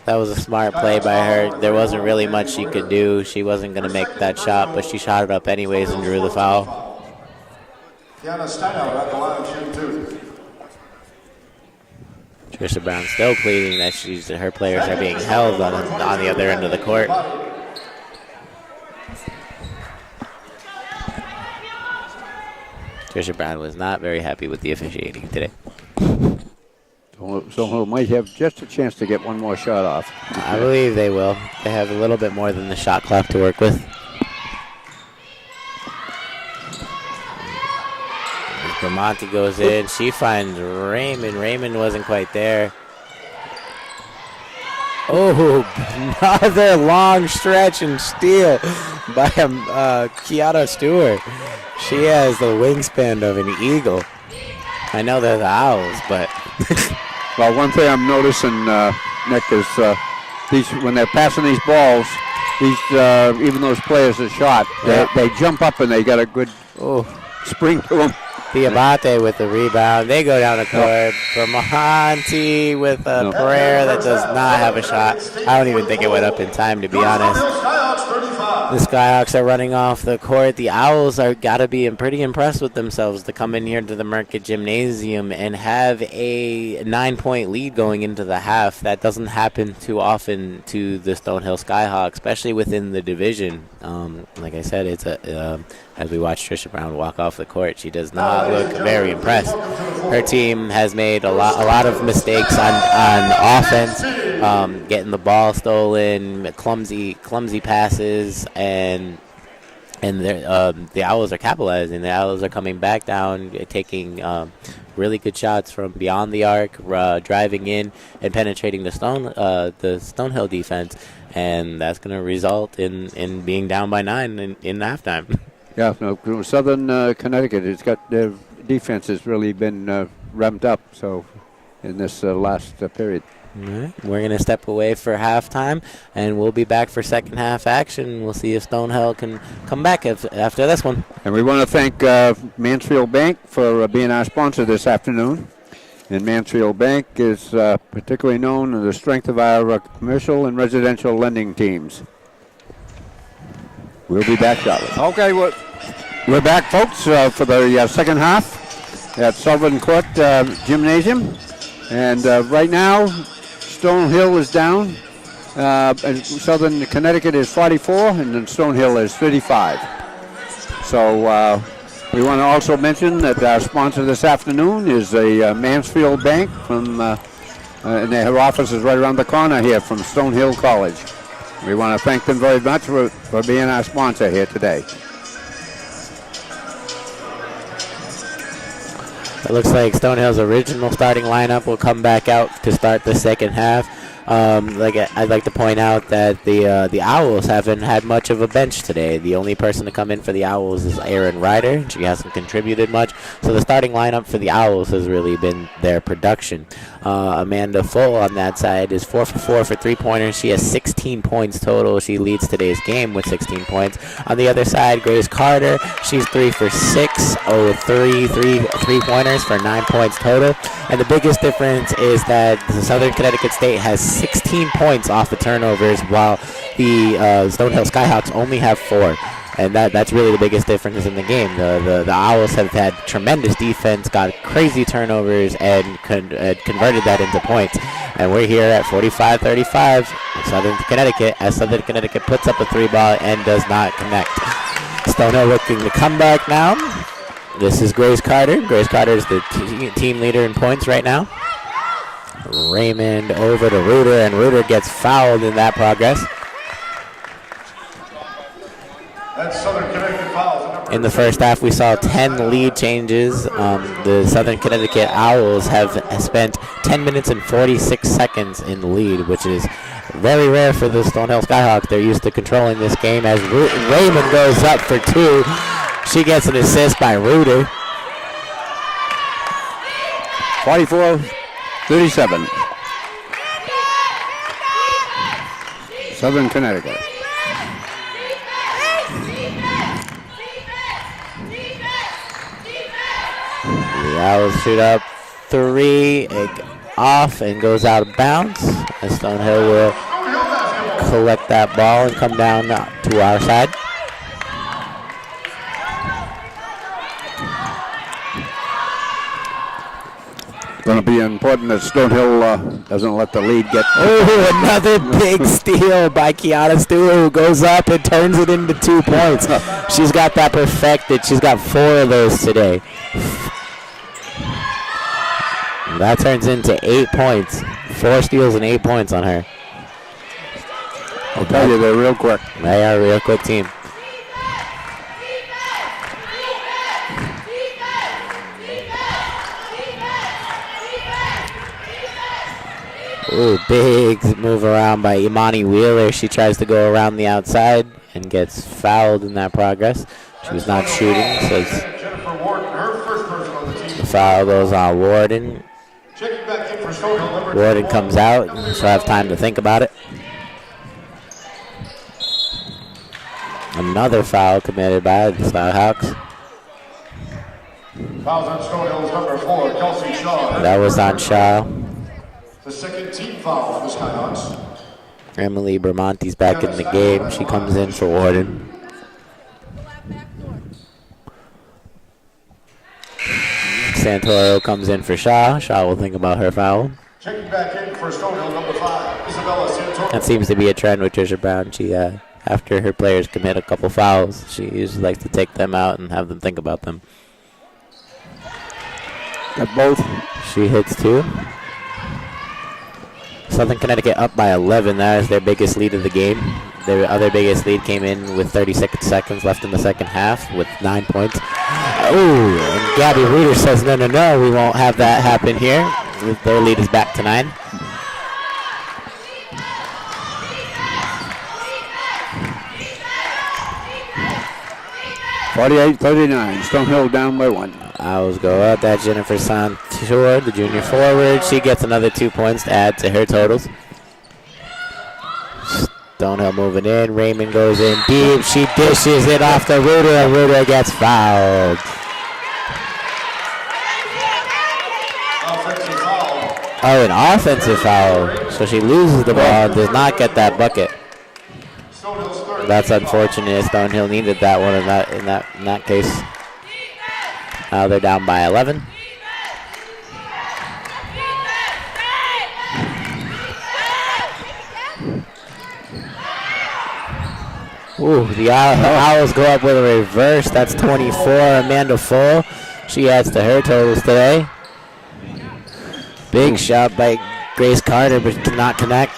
That was a smart play by her. There wasn't really much she could do. She wasn't going to make that shot, but she shot it up anyways and drew the foul. Kiana Steinow at the line of shoot 2. Trisha Brown still pleading that her players are being held on the other end of the court. Trisha Brown was not very happy with the officiating today. So might have just a chance to get one more shot off. I believe they will. They have a little bit more than the shot clock to work with. Bermonti goes in. She finds Raymond. Raymond wasn't quite there. Oh, another long stretch and steal by Kiana Stewart. She has the wingspan of an eagle. I know they're the Owls, but... Well, one thing I'm noticing, Nick, is when they're passing these balls, even those players that shot, they jump up and they got a good spring to them. Diabate with the rebound. They go down the court. Bermonti with a prayer that does not have a shot. I don't even think it went up in time, to be honest. The Skyhawks are running off the court. The Owls are got to be pretty impressed with themselves to come in here to the Market Gymnasium and have a 9-point lead going into the half. That doesn't happen too often to the Stonehill Skyhawks, especially within the division. Like I said, it's as we watch Trisha Brown walk off the court, she does not look very impressed. her team has made a lot of mistakes on offense, getting the ball stolen, clumsy passes, and the Owls are capitalizing. The Owls are coming back down, taking really good shots from beyond the arc, driving in and penetrating the Stonehill defense, and that's going to result in being down by 9 in halftime. Yeah, no, Southern Connecticut, it's got their defense has really been ramped up. So in this last period. All right. We're going to step away for halftime, and we'll be back for second half action. We'll see if Stonehill can come back after this one. And we want to thank Mansfield Bank for being our sponsor this afternoon. And Mansfield Bank is particularly known for the strength of our commercial and residential lending teams. We'll be back shortly. Okay, we're back, folks, for the second half at Sullivan Court Gymnasium. And right now, Stonehill is down. And Southern Connecticut is 44, and then Stonehill is 35. So we want to also mention that our sponsor this afternoon is a Mansfield Bank from, and their office is right around the corner here from Stonehill College. We want to thank them very much for being our sponsor here today. It looks like Stonehill's original starting lineup will come back out to start the second half. I'd like to point out that the Owls haven't had much of a bench today. The only person to come in for the Owls is Erin Ryder. She hasn't contributed much. So the starting lineup for the Owls has really been their production. Amanda Full on that side is 4 for 4 for three-pointers. She has 16 points total. She leads today's game with 16 points. On the other side, Grace Carter, she's 3 for 6, three-pointers for 9 points total. And the biggest difference is that the Southern Connecticut State has 16 points off the turnovers, while the Stonehill Skyhawks only have 4. And that's really the biggest difference in the game. The Owls have had tremendous defense, got crazy turnovers, and converted that into points. And we're here at 45-35, Southern Connecticut, as Southern Connecticut puts up a 3-ball and does not connect. Stonehill looking to come back now. This is Grace Carter. Grace Carter is the team leader in points right now. Raymond over to Reuter, and Reuter gets fouled in that progress. That's Southern Connecticut fouls. In the first half, we saw 10 lead changes. The Southern Connecticut Owls have spent 10 minutes and 46 seconds in the lead, which is very rare for the Stonehill Skyhawks. They're used to controlling this game as Raymond goes up for 2. She gets an assist by Reuter. 44-37. Southern Connecticut. The Owls shoot up 3, off and goes out of bounds. And Stonehill will collect that ball and come down to our side. Going to be important that Stonehill doesn't let the lead get. Oh, another big steal by Kiana Stewart, who goes up and turns it into 2 points. She's got that perfected. She's got 4 of those today. That turns into 8 points. 4 steals and 8 points on her. I'll tell you, they're real quick. They are a real quick team. Ooh, big move around by Imani Wheeler. She tries to go around the outside and gets fouled in that progress. She was not shooting, so the foul goes on Warden. Warden comes out, and she'll have time to think about it. Another foul committed by the Skyhawks. Fouls on Stonehill's number 4, Kelsey Shaw. That was on Shaw. The second team foul for the Skyhawks. Emily Bermonti's back in the game. She comes in for Warden. Santoro comes in for Shaw. Shaw will think about her foul. Checking back in for Stonehill, number 5, Isabella Santoro. That seems to be a trend with Trisha Brown. She, after her players commit a couple fouls, she usually likes to take them out and have them think about them. Got both. She hits 2. Southern Connecticut up by 11. That is their biggest lead of the game. Their other biggest lead came in with 36 seconds left in the second half with 9 points. Oh, and Gabby Reuter says, no, we won't have that happen here. Their lead is back to 9. (48-39). Stonehill down by 1. Owls go up. That Jennifer Santor, the junior forward. She gets another 2 points to add to her totals. Stonehill moving in. Raymond goes in deep. She dishes it off to Reuter, and Reuter gets fouled. Oh, an offensive foul. So she loses the ball and does not get that bucket. That's unfortunate. Stonehill needed that one in that case. Now they're down by 11. Ooh, the Owls go up with a reverse. That's 24. Amanda Full. She adds to her totals today. Big shot by Grace Carter, but cannot connect.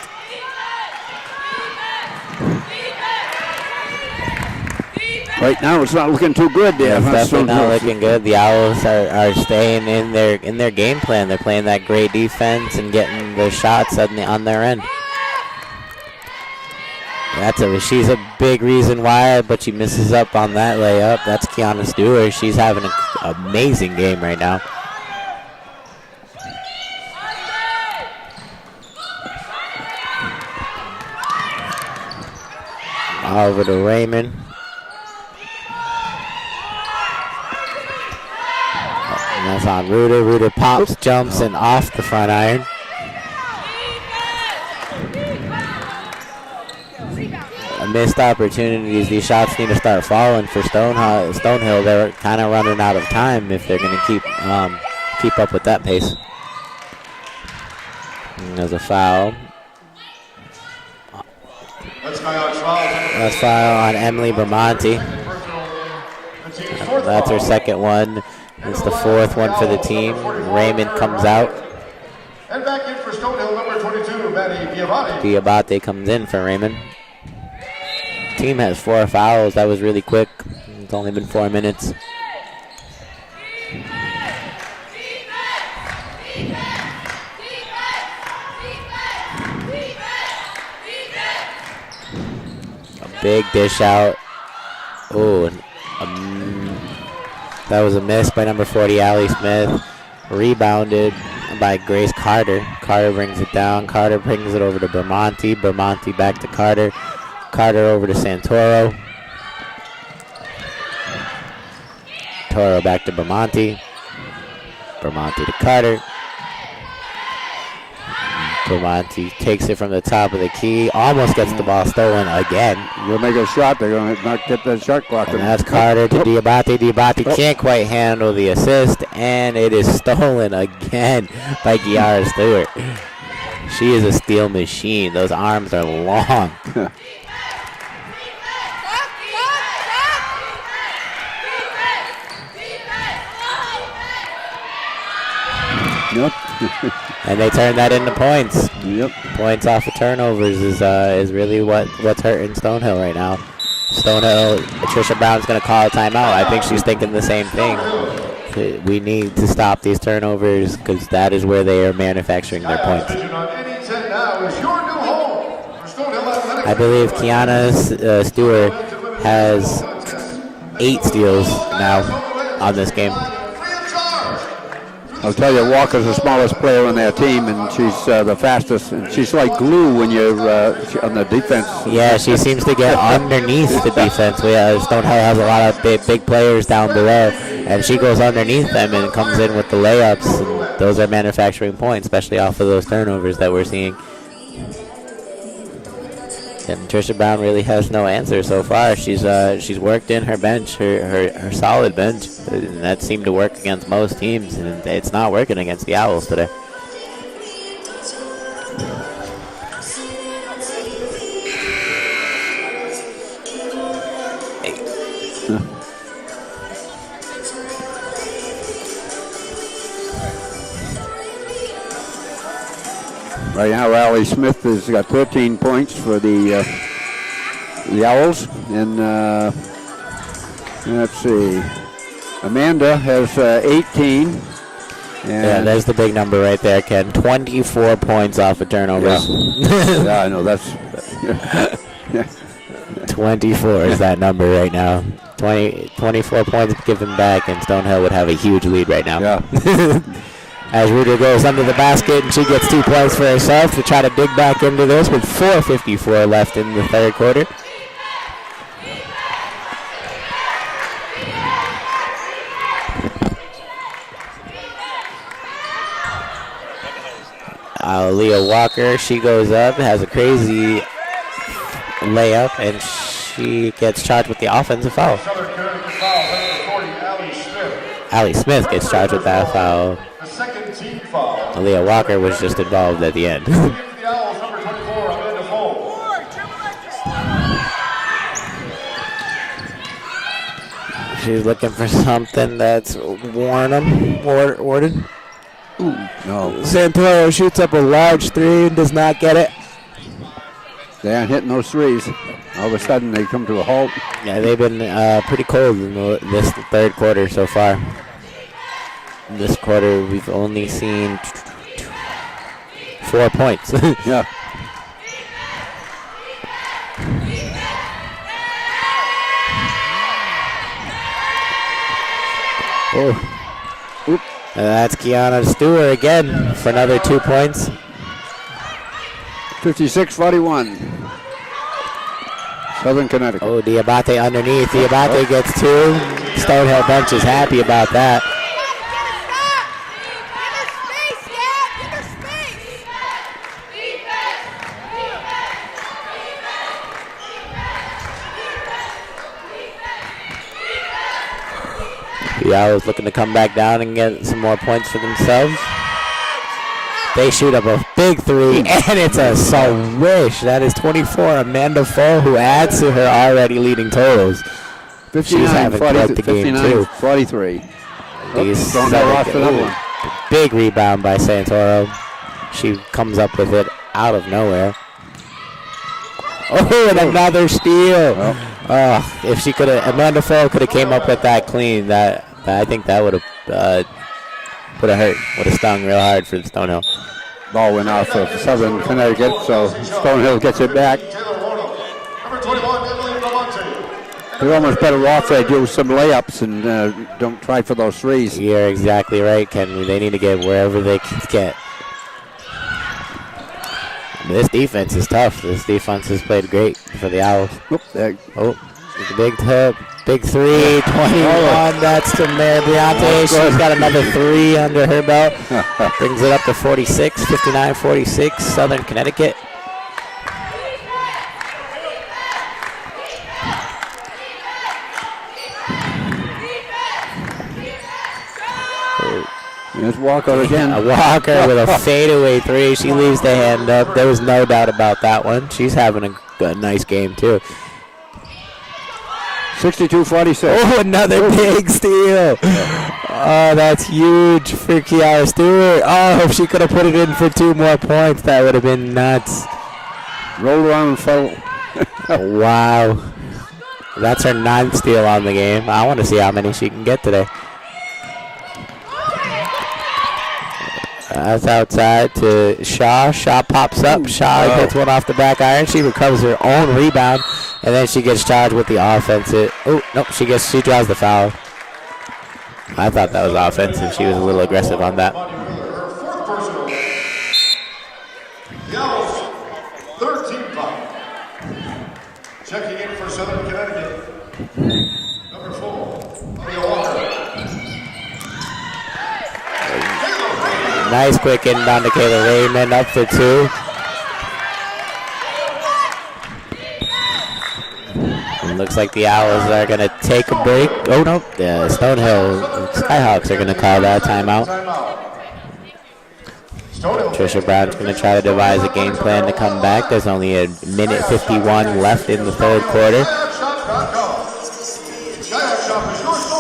Right now, it's not looking too good there. It's definitely not looking good. The Owls are staying in their game plan. They're playing that great defense and getting their shots on their end. She's a big reason why, but she misses up on that layup. That's Kiana Stewart. She's having an amazing game right now. Over to Raymond. And that's on Reuter. Reuter pops, jumps, and off the front iron. Missed opportunities. These shots need to start falling for Stonehill. They're kind of running out of time if they're going to keep up with that pace. And there's a foul. That's foul on Emily Bermonti. That's her second one. It's the fourth one for the team. Raymond comes out. And back in for Stonehill, number 22, Maddie Diabate. Diabate comes in for Raymond. Team has 4 fouls. That was really quick. It's only been 4 minutes. A big dish out. Oh, that was a miss by number 40, Allie Smith. Rebounded by Grace Carter. Carter brings it down. Carter brings it over to Bermonti. Bermonti back to Carter. Carter over to Santoro. Toro back to Bermonti. Bermonti to Carter. Bermonti takes it from the top of the key. Almost gets the ball stolen again. You'll make a shot. They're going to not get that shot clock. And that's Carter to Diabate. Diabate can't quite handle the assist. And it is stolen again by Kiara Stewart. She is a steal machine. Those arms are long. Yep. And they turn that into points. Yep. Points off of turnovers is really what's hurting Stonehill right now. Stonehill, Trisha Brown's going to call a timeout. I think she's thinking the same thing. We need to stop these turnovers because that is where they are manufacturing their points. I believe Kiana Stewart has 8 steals now on this game. I'll tell you, Walker's the smallest player on their team, and she's the fastest. And she's like glue when you're on the defense. Yeah, she seems to get underneath the defense. Stonehill has a lot of big players down below, and she goes underneath them and comes in with the layups. And those are manufacturing points, especially off of those turnovers that we're seeing. And Trisha Brown really has no answer so far. She's worked in her bench, her solid bench, and that seemed to work against most teams, and it's not working against the Owls today. Right now, Allie Smith has got 13 points for the Owls. And let's see. Amanda has 18. Yeah, there's the big number right there, Ken. 24 points off of turnovers. Yeah, yeah, I know. That's 24 is that number right now. 24 points given back, and Stonehill would have a huge lead right now. Yeah. As Ruder goes under the basket, and she gets 2 points for herself to try to dig back into this with 4:54 left in the third quarter. Leah Walker, she goes up, has a crazy layup, and she gets charged with the offensive foul. Allie Smith gets charged with that foul. Leah Walker was just involved at the end. She's looking for something that's Warden. Ooh, no. Santoro shoots up a large three and does not get it. They aren't hitting those threes. All of a sudden, they come to a halt. Yeah, they've been pretty cold in this third quarter so far. In this quarter, we've only seen 4 points. Yeah. Oh. Oop. And that's Kiana Stewart again for another 2 points. 56-41. Southern Connecticut. Oh, Diabate underneath. Diabate gets 2. Stonehill bench is happy about that. The Owls looking to come back down and get some more points for themselves. They shoot up a big three, and it's a swish. That is 24. Amanda Foe, who adds to her already leading totals. 59, She's having 40, quite the game, 59, too. 43. These Don't go off for that one. big rebound by Santoro. She comes up with it out of nowhere. Oh, and another steal. Oh, if she could have, Amanda Foe could have came up with that clean, I think that would have hurt, would have stung real hard for the Stonehill. Ball went off of Southern Connecticut, so Stonehill gets it back. They're almost better off they do some layups and don't try for those threes. You're exactly right, Ken. They need to get wherever they can get. This defense is tough. This defense has played great for the Owls. Oh, big tip. Big three, 21, that's to Mary Briante. She's got another 3 under her belt. Brings it up to 46, 59-46, Southern Connecticut. There's Walker again. Walker with a fadeaway 3. She leaves the hand up. There was no doubt about that one. She's having a nice game, too. 62-46. Oh, another big steal. Oh, that's huge for Kayla Stewart. Oh, if she could have put it in for 2 more points, that would have been nuts. Rolled around and fell. Wow. That's her 9th steal on the game. I want to see how many she can get today. That's outside to Shaw. Shaw pops up. Shaw gets one off the back iron. She recovers her own rebound, and then she gets charged with the offensive. Oh, nope, she draws the foul. I thought that was offensive. She was a little aggressive on that. Checking in for Southern Connecticut. Number 4, Walker. Nice quick inbound to Kayla Raymond, up for 2. It looks like the Owls are going to take a break. Oh, no. The Stonehill Skyhawks are going to call that timeout. Trisha Brown's going to try to devise a game plan to come back. There's only a minute 51 left in the third quarter.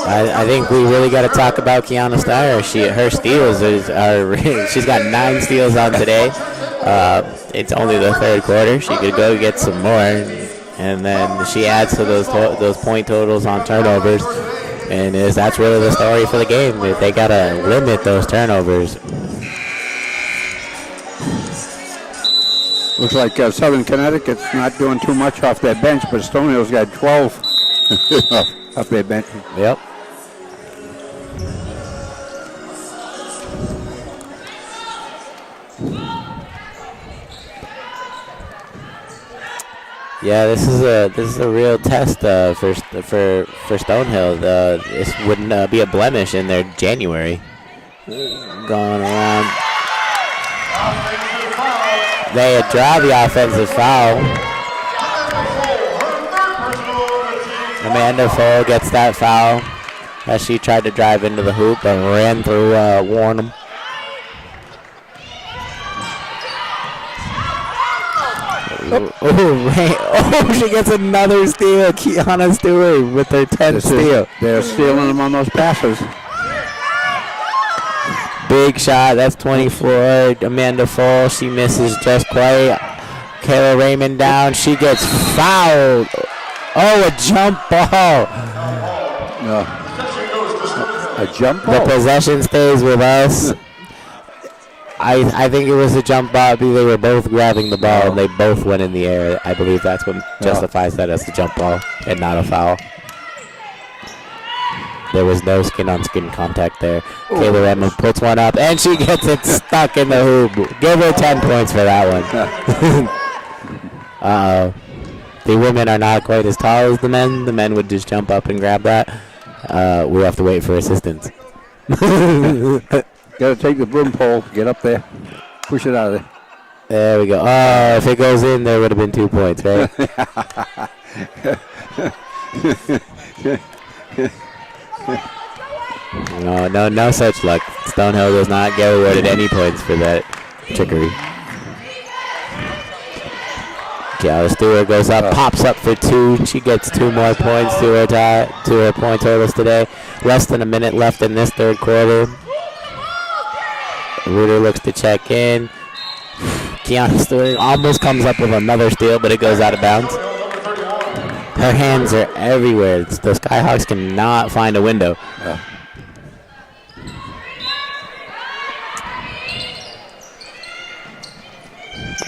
I think we really got to talk about Kiana Steyer. Her steals are she's got 9 steals on today. It's only the third quarter. She could go get some more, and then she adds to those point totals on turnovers. And that's really the story for the game. They gotta limit those turnovers. Looks like Southern Connecticut's not doing too much off their bench, but Stonehill's got 12 off their bench. Yep. Yeah, this is a real test for Stonehill. This wouldn't be a blemish in their January. Going around. They draw the offensive foul. Amanda Fole gets that foul as she tried to drive into the hoop and ran through Warden. Oh, she gets another steal. Kiana Stewart with her 10th steal. They're stealing them on those passes. Big shot. That's 24. Amanda Fole. She misses just quite. Kayla Raymond down. She gets fouled. Oh, a jump ball. A jump ball? The possession stays with us. I think it was a jump ball. They were both grabbing the ball, and they both went in the air. I believe that's what justifies that as a jump ball and not a foul. There was no skin-on-skin contact there. Kayla Raymond puts one up, and she gets it stuck in the hoop. Give her 10 points for that one. Uh-oh. The women are not quite as tall as the men. The men would just jump up and grab that. We have to wait for assistance. Got to take the broom pole, get up there, push it out of there. There we go. Oh, if it goes in, there would have been 2 points, right? No such luck. Stonehill does not get awarded any points for that trickery. Kayla Stewart goes up, pops up for 2. She gets 2 more points to her point totals today. Less than a minute left in this third quarter. Reuter looks to check in. Kiana Stewart almost comes up with another steal, but it goes out of bounds. Her hands are everywhere. The Skyhawks cannot find a window. Yeah.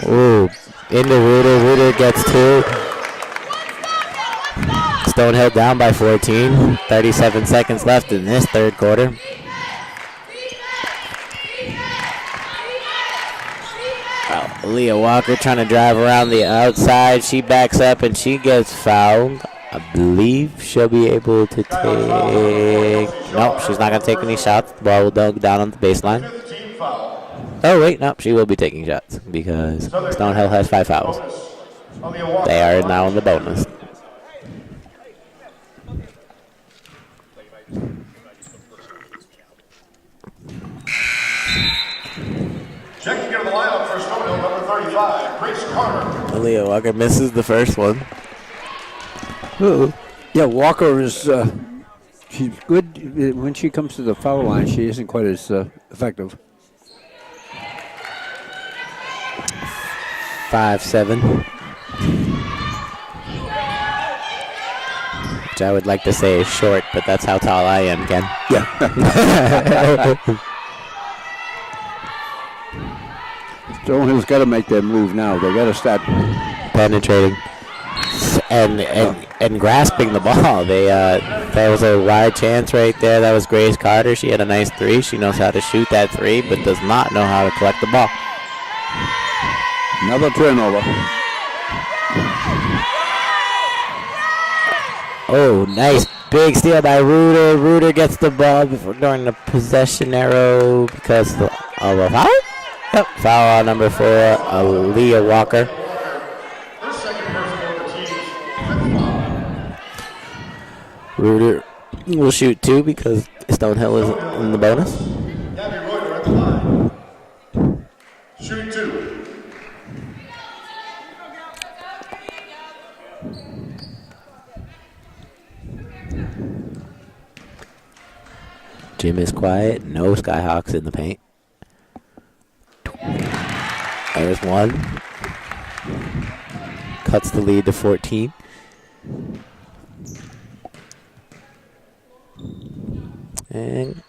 Ooh, into Reuter. Reuter gets 2. Stonehill down by 14. 37 seconds left in this third quarter. Leah Walker trying to drive around the outside. She backs up and she gets fouled. I believe she'll be able to take... Nope, she's not going to take any shots. The ball will dunk down on the baseline. Oh, wait, nope, she will be taking shots because Stonehill has 5 fouls. They are now in the bonus. Checking into the lineup for Stonehill, number 35, Grace Carter. Leah Walker misses the first one. Ooh. Yeah, Walker is she's good when she comes to the foul line. She isn't quite as effective. 5'7". Which I would like to say is short, but that's how tall I am, Ken. Yeah. Stonehill's got to make their move now. They got to start penetrating and grasping the ball. There was a wide chance right there. That was Grace Carter. She had a nice 3. She knows how to shoot that 3, but does not know how to collect the ball. Another turnover. Oh, Nice big steal by Reuter. Reuter gets the ball during the possession arrow because of a foul. Yep, foul on number 4, Leah Walker. Reuter will shoot 2 because Stonehill is in the bonus. Shoot 2. Jim is quiet. No Skyhawks in the paint. There's one. Cuts the lead to 14. And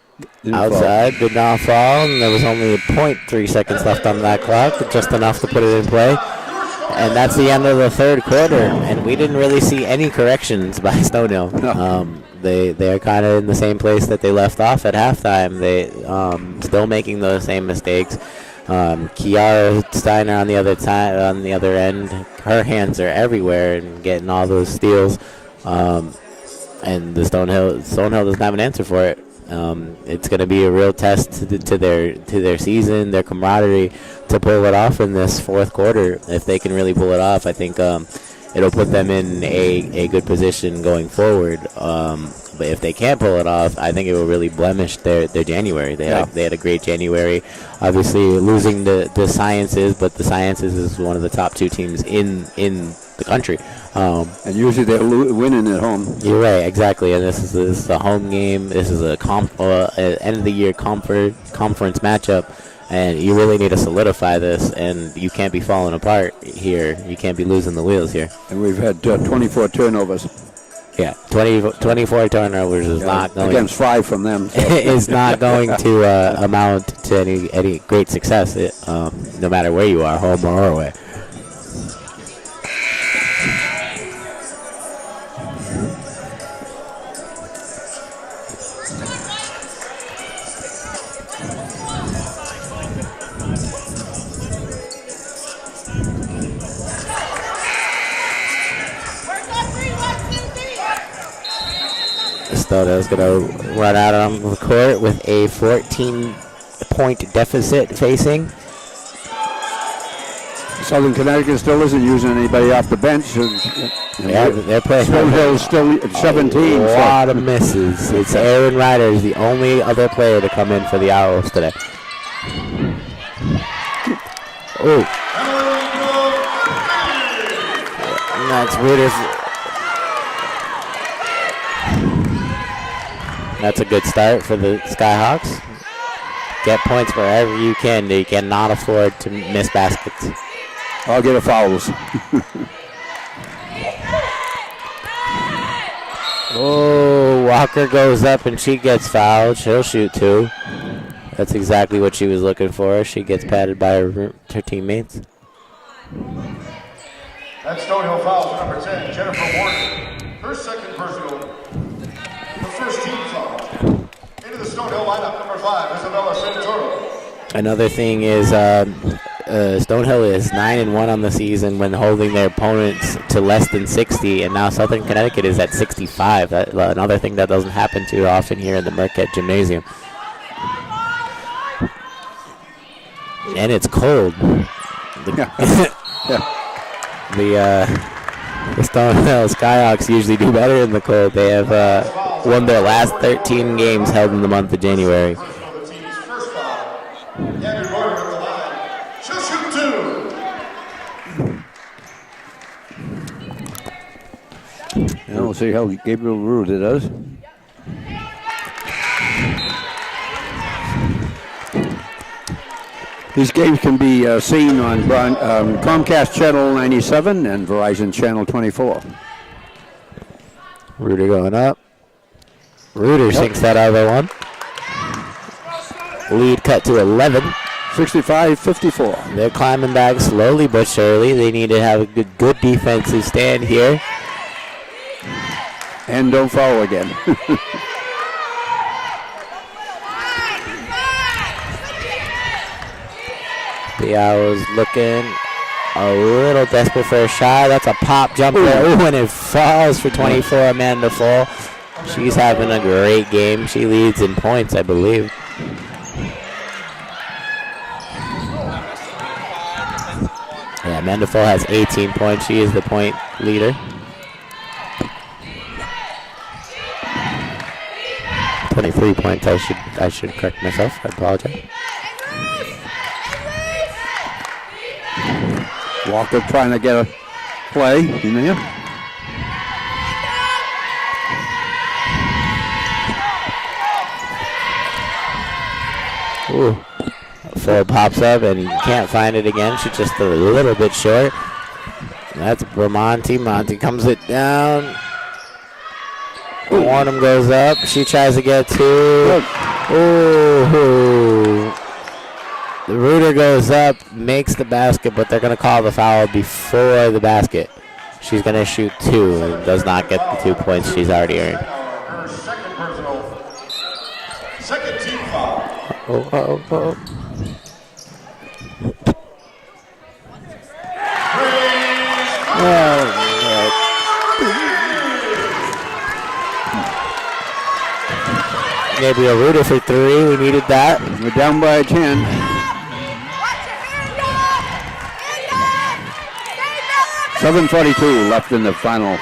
outside, did not fall, and there was only 0.3 seconds left on that clock, just enough to put it in play. And that's the end of the third quarter, and we didn't really see any corrections by Stonehill. No. They are kind of in the same place that they left off at halftime. They still making those same mistakes. Kiara Steiner on the other end, her hands are everywhere and getting all those steals. And the Stonehill doesn't have an answer for it. It's going to be a real test to their season, their camaraderie, to pull it off in this fourth quarter. If they can really pull it off, I think it'll put them in a good position going forward. But if they can't pull it off, I think it will really blemish their January. They had a great January. Obviously, losing the Sciences, but the Sciences is one of the top 2 teams in the country. And usually they're winning at home. You're right, exactly. And this is a home game. This is a end of the year conference matchup, and you really need to solidify this. And you can't be falling apart here. You can't be losing the wheels here. And we've had 24 turnovers. Yeah, 24 turnovers is not going against 5 from them. So. is not going to amount to any great success. No matter where you are, home or away. Stonehill's going to run out on the court with a 14-point deficit facing. Southern Connecticut still isn't using anybody off the bench. They're playing. Stonehill's still at 17. A lot of misses. It's Aaron Ryder is the only other player to come in for the Owls today. Oh. And that's Reuters. That's a good start for the Skyhawks. Get points wherever you can. They cannot afford to miss baskets. I'll get a fouls. Oh, Walker goes up and she gets fouled. She'll shoot 2. That's exactly what she was looking for. She gets patted by her teammates. That's Stonehill foul for number 10, Jennifer Warden. Her second personal. The first team foul. Into the Stonehill lineup, number 5, Isabella Santoro. Another thing is Stonehill is 9-1 on the season when holding their opponents to less than 60, and now Southern Connecticut is at 65. Another thing that doesn't happen too often here in the Marquette Gymnasium. And it's cold. The Stonehill Skyhawks usually do better in the cold. They have won their last 13 games held in the month of January. We'll see how Gabriel Rude does. These games can be seen on Comcast Channel 97 and Verizon Channel 24. Reuter going up. Reuter sinks that other one. Lead cut to 11. 65-54. They're climbing back slowly but surely. They need to have a good defensive stand here. And don't foul again. The Owls looking a little desperate for a shot. That's a pop jumper. Ooh, and it falls for 24, Amanda Fall. She's having a great game. She leads in points, I believe. Yeah, Amanda Fall has 18 points. She is the point leader. 23 points. I should correct myself. I apologize. Walker trying to get a play in there. Ooh. Full pops up and can't find it again. She's just a little bit short. That's Monty. Monty comes it down. Warden goes up. She tries to get two. Ooh. The Rooter goes up, makes the basket, but they're going to call the foul before the basket. She's going to shoot two and does not get the 2 points she's already earned. Her second personal. Second team foul. Maybe a Rooter for three. We needed that. We're down by 10. 7:42 left in the final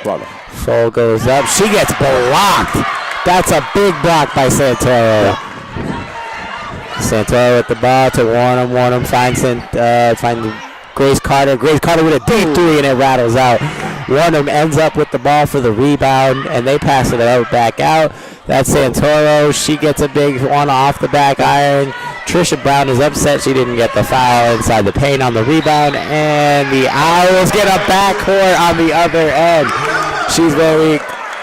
quarter. Full goes up. She gets blocked. That's a big block by Santoro. Santoro with the ball to Warden. Warden finds Grace Carter. Grace Carter with a deep three, and it rattles out. Warden ends up with the ball for the rebound, and they pass it out back out. That's Santoro. She gets a big one off the back iron. Trisha Brown is upset she didn't get the foul inside the paint on the rebound, and the Owls get a backcourt on the other end.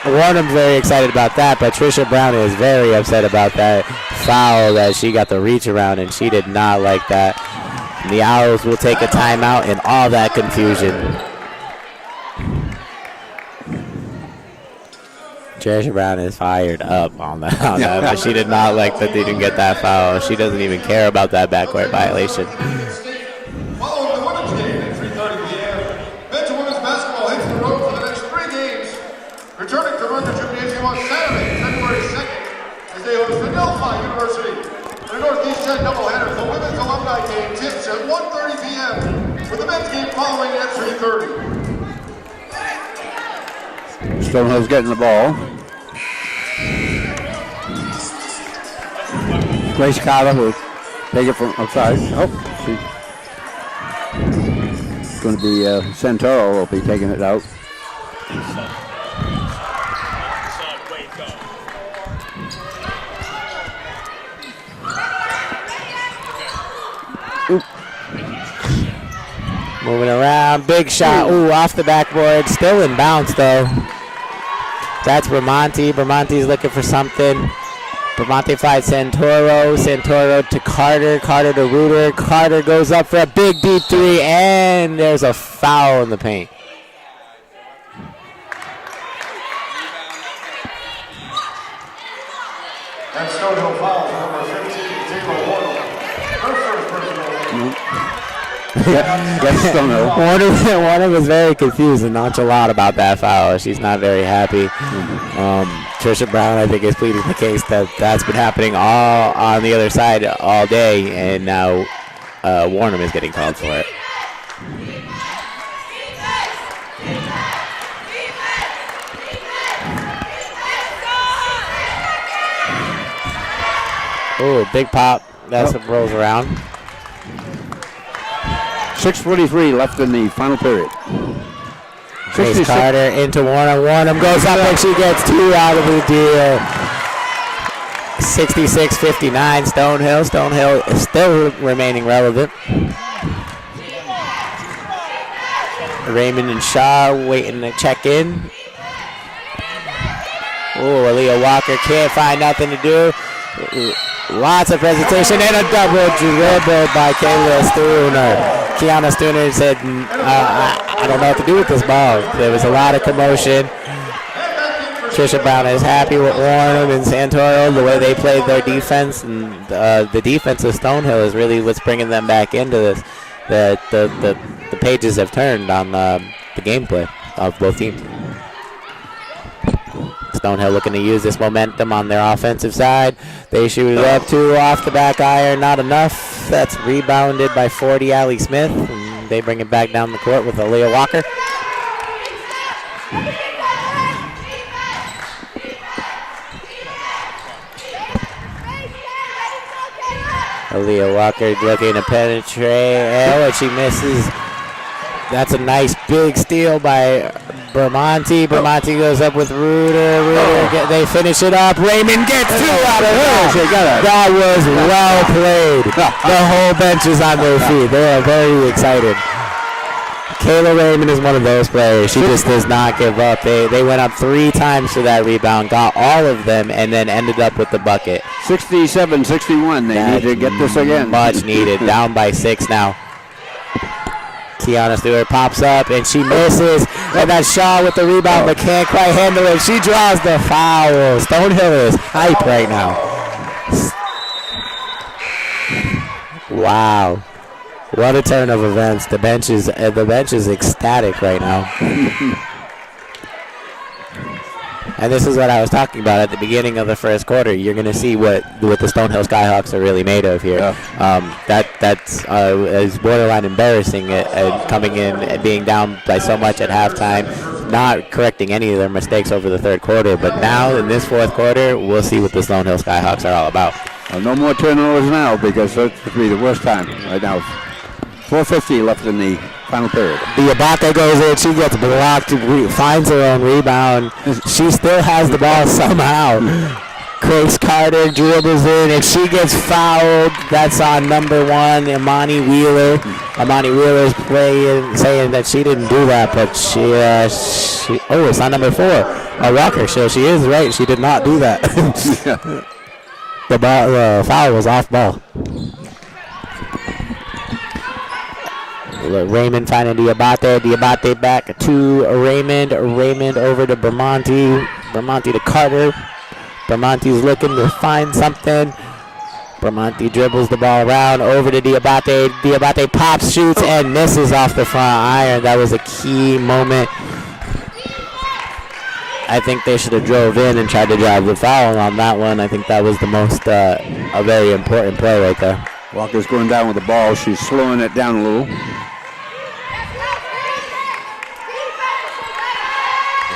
Warden's very excited about that, but Trisha Brown is very upset about that foul that she got the reach around, and she did not like that. And the Owls will take a timeout in all that confusion. Trisha Brown is fired up on that, but she did not like that they didn't get that foul. She doesn't even care about that backcourt violation. Following the women's game at 3:30 p.m., men's and women's basketball hits the road for the next 3 games. Returning to run the gymnasium on Saturday, February 2nd, as they host Adelphi University. The Northeast 10 doubleheader, the women's alumni game tips at 1:30 p.m., with the men's game following at 3:30. Stonehill's getting the ball. Grace Carter will take it from outside. It's going to be Santoro will be taking it out. Moving around, big shot. Ooh, off the backboard. Still in bounds though. That's Bramante. Bramante's looking for something. Bramante finds Santoro. Santoro to Carter. Carter to Rooter. Carter goes up for a big deep three, and there's a foul in the paint. And Stonehill fouls number 15, Kayla Raymond. Her first personal. That's Stonehill. Warden was very confused and nonchalant about that foul. She's not very happy. Trisha Brown, I think, is pleading the case that that's been happening all on the other side all day, and now Warden is getting called for it. Ooh, big pop. That's what rolls around. 6:43 left in the final period. Grace Carter into Warden. Warden goes up and she gets two out of the deal. 66-59 Stonehill. Stonehill is still remaining relevant. Raymond and Shaw waiting to check in. Oh, Aaliyah Walker can't find nothing to do. Lots of presentation and a double dribble by Kayla Stooner. Kiana Stooner said, I don't know what to do with this ball. There was a lot of commotion. Trisha Brown is happy with Warren and Santoro, the way they played their defense. And the defense of Stonehill is really what's bringing them back into this. The pages have turned on the gameplay of both teams. Stonehill looking to use this momentum on their offensive side. They shoot it up, two off the back iron, not enough. That's rebounded by 40 Allie Smith. And they bring it back down the court with Aaliyah Walker. Aaliyah Walker looking to penetrate. Oh, and she misses. That's a nice big steal by Bermonti goes up with Ruder. They finish it up. Raymond gets 2 out of that. That was well played. The whole bench is on their feet. They are very excited. Kayla Raymond is one of those players. She just does not give up. They went up 3 times for that rebound, got all of them, and then ended up with the bucket. 67-61. They need to get this again. Much needed. Down by 6 now. Kiana Stewart pops up, and she misses. And that's Shaw with the rebound, but can't quite handle it. She draws the foul. Stonehill is hype right now. Wow. What a turn of events. The bench is ecstatic right now. And this is what I was talking about at the beginning of the first quarter. You're going to see what the Stonehill Skyhawks are really made of here. Yeah. That's is borderline embarrassing coming in and being down by so much at halftime, not correcting any of their mistakes over the third quarter. But now in this fourth quarter, we'll see what the Stonehill Skyhawks are all about. No more turnovers now because that's going to be the worst time right now. 4:50 left in the final period. Diabate goes in. She gets blocked. Finds her own rebound. She still has the ball somehow. Grace Carter dribbles in, and she gets fouled. That's on number 1, Imani Wheeler. Imani Wheeler is saying that she didn't do that, but it's on number 4, Walker. So she is right. She did not do that. The foul was off ball. Raymond finding Diabate. Diabate back to Raymond. Raymond over to Bermonti. Bermonti to Carter. Bermonti's looking to find something. Bermonti dribbles the ball around over to Diabate. Diabate pops, shoots, and misses off the front iron. That was a key moment. I think they should have drove in and tried to drive the foul on that one. I think that was the most a very important play right there. Walker's going down with the ball. She's slowing it down a little.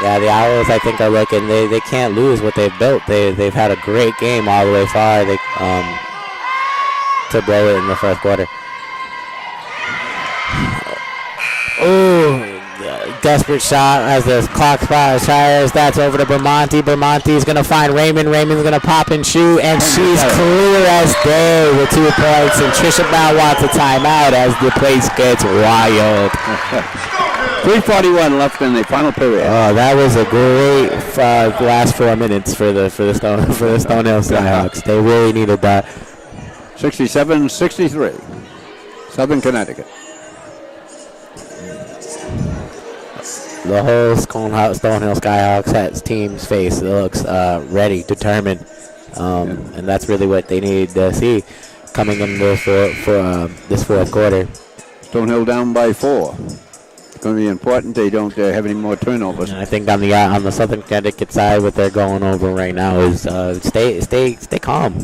Yeah, the Owls, I think, are looking. They can't lose what they've built. They've had a great game all the way far. To blow it in the first quarter. Desperate shot as the clock expires. That's over to Bermonti. Bermonti's going to find Raymond. Raymond's going to pop and shoot, and she's clear as day with 2 points. And Trisha Brown wants a timeout as the place gets wild. 3:41 left in the final period. Oh, that was a great last 4 minutes for the Stonehill Skyhawks. They really needed that. 67-63. Southern Connecticut. The whole Stonehill Skyhawks team's face looks ready, determined, and that's really what they need to see coming into for this fourth quarter. Stonehill down by 4. It's going to be important they don't have any more turnovers. And I think on the Southern Connecticut side, what they're going over right now is stay calm.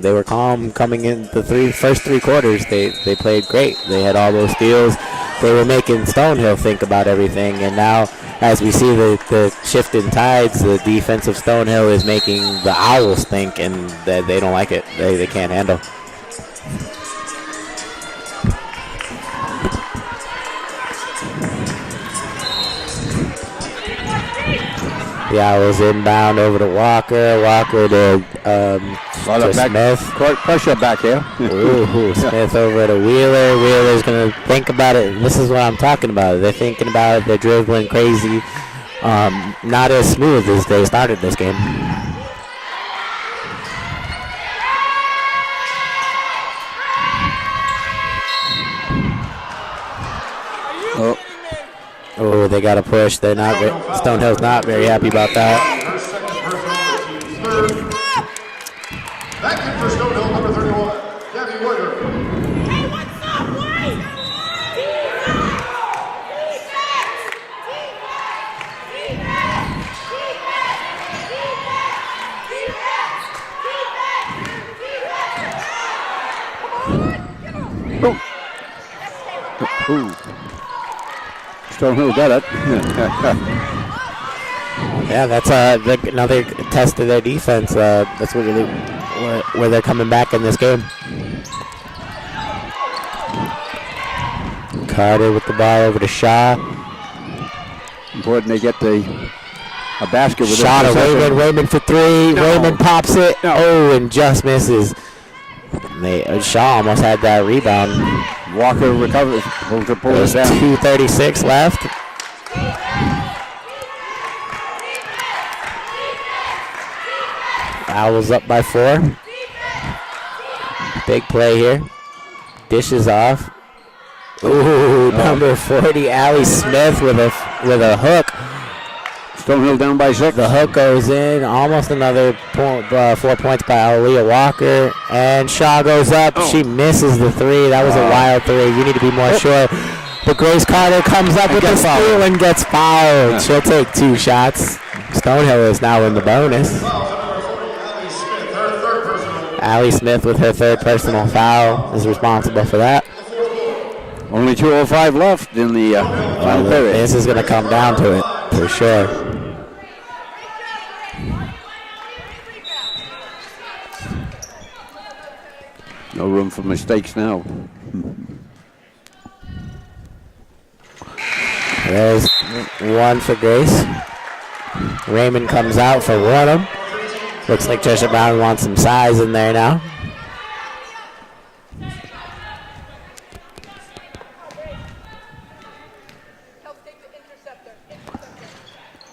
They were calm coming in the first three quarters. They played great. They had all those steals. They were making Stonehill think about everything, and now as we see the shift in tides, the defense of Stonehill is making the Owls think, and that they don't like it. They can't handle. The Owls inbound over to Walker. Walker to Smith. Pressure back here. Smith over to Wheeler. Wheeler's going to think about it. This is what I'm talking about. They're thinking about it. They're dribbling crazy. Not as smooth as they started this game. Oh, they got to push. They're not. Stonehill's not very happy about that. Back in for Stonehill, number 31, Gabby Warden. Hey, what's up, boys? Stonehill got it. Yeah, that's another test of their defense. That's where they're coming back in this game. Carter with the ball over to Shaw. Important they get a basket with Shot this of possession. Raymond for three. No. Raymond pops it. Oh, and just misses. Shaw almost had that rebound. Walker recovers. Pulls There's it down. 2:36 left. Owls up by 4. Big play here. Dishes off. Ooh, number 40, Allie Smith with a hook. Stonehill down by 6. The hook goes in. Almost another 4 points by Aaliyah Walker. And Shaw goes up. She misses the 3. That was a wild 3. You need to be more sure. But Grace Carter comes up with the steal and gets fouled. Yeah. She'll take 2 shots. Stonehill is now in the bonus. Allie Smith with her 3rd personal foul is responsible for that. Only 2:05 left in the final period. This is going to come down to it for sure. No room for mistakes now. There's one for Grace. Raymond comes out for Warden. Looks like Trisha Brown wants some size in there now.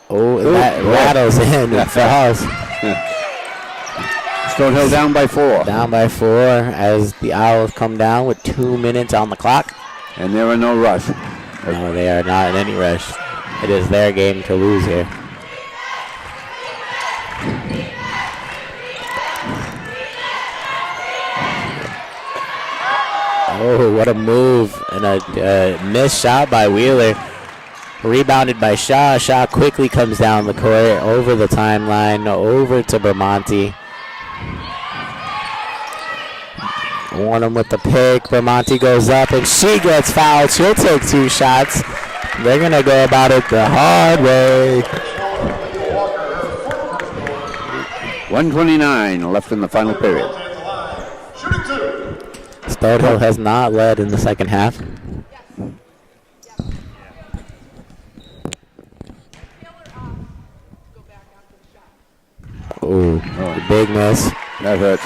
Oh, that rattles in for us. Stonehill down by 4. Down by 4 as the Owls come down with 2 minutes on the clock. And there are no rush. No, they are not in any rush. It is their game to lose here. Oh, what a move. And a missed shot by Wheeler. Rebounded by Shaw. Shaw quickly comes down the court, over the timeline, over to Bermonti. Warden with the pick. Bermonti goes up and she gets fouled. She'll take 2 shots. They're going to go about it the hard way. 1:29 left in the final period. Stonehill has not led in the second half. Ooh, big miss. That hurts.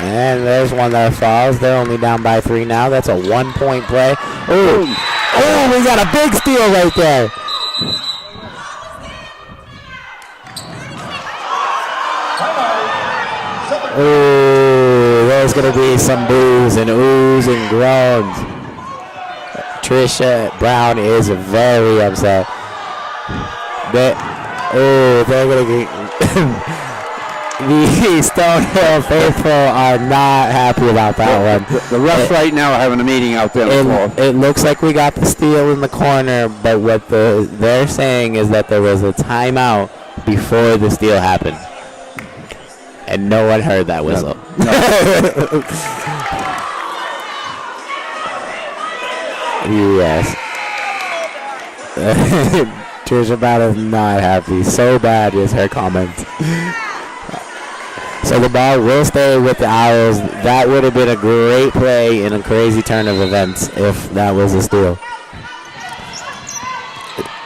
And there's one that falls. They're only down by 3 now. That's a 1-point play. Ooh. Oh, we got a big steal right there. Ooh, there's going to be some boos and oohs and groans. Trisha Brown is very upset. They're going to get... The Stonehill faithful are not happy about that one. The refs right now are having a meeting out there on the floor. It looks like we got the steal in the corner, but what they're saying is that there was a timeout before the steal happened. And no one heard that whistle. No. Yes. Trisha Brown is not happy. So bad is her comment. So the ball will stay with the Owls. That would have been a great play in a crazy turn of events if that was a steal.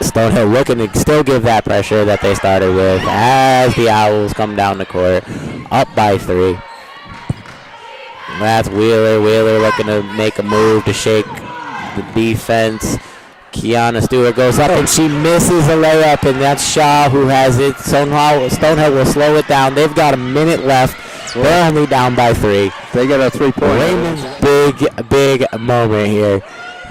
Stonehill looking to still give that pressure that they started with as the Owls come down the court, up by 3. That's Wheeler. Wheeler looking to make a move to shake the defense. Kiana Stewart goes up and she misses a layup, and that's Shaw who has it. Stonehill will slow it down. They've got a minute left. They're only down by 3. They got a 3-point. Raymond's big moment here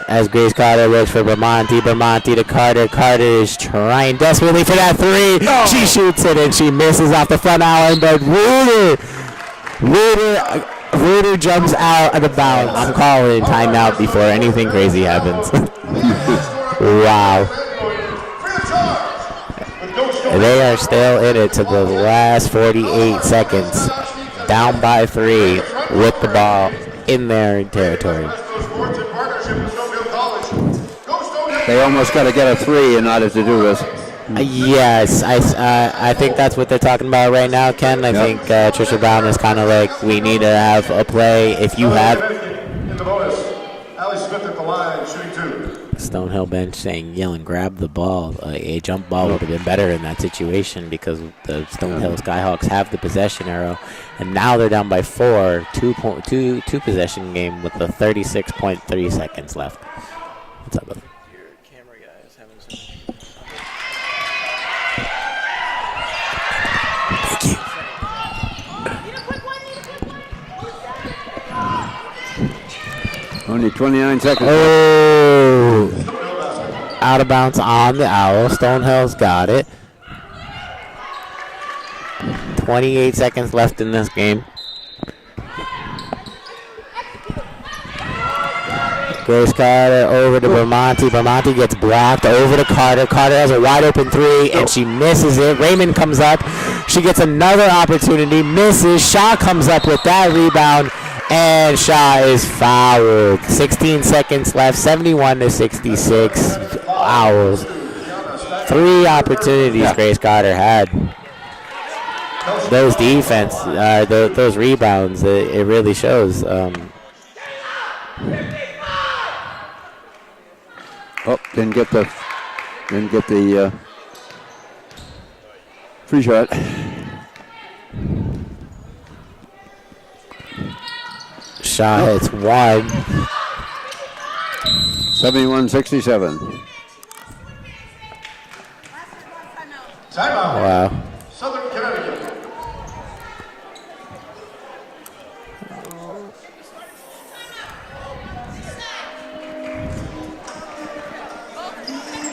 as Grace Carter looks for Bermonti. Bermonti to Carter. Carter is trying desperately for that 3. Oh. She shoots it and she misses off the front island, but Ruder jumps out of the bounds. I'm calling timeout before anything crazy happens. Wow. They are still in it to the last 48 seconds. Down by 3 with the ball in their territory. They almost got to get a 3 in order to do this. Yes, I think that's what they're talking about right now, Ken. I think Trisha Brown is kind of like, we need to have a play. If you have In the bonus, Allie Smith at the line, shooting 2. Stonehill bench saying, yelling, grab the ball. A jump ball would have been better in that situation because the Stonehill Skyhawks have the possession arrow, and now they're down by 4, two possession game with the 36.3 seconds left. What's up, brother? Your camera guy is having some. Thank you. Only 29 seconds. Oh! Out of bounds on the Owl. Stonehill's got it. 28 seconds left in this game. Grace Carter over to Bermonti. Bermonti gets blocked over to Carter. Carter has a wide open 3 and she misses it. Raymond comes up. She gets another opportunity. Misses. Shaw comes up with that rebound. And Shaw is fouled. 16 seconds left. 71-66. Owls. 3 opportunities Grace Carter had. Those defense, those rebounds, it really shows. Didn't get the free shot. Shaw hits 1. 71-67. Timeout. Wow. Southern Connecticut.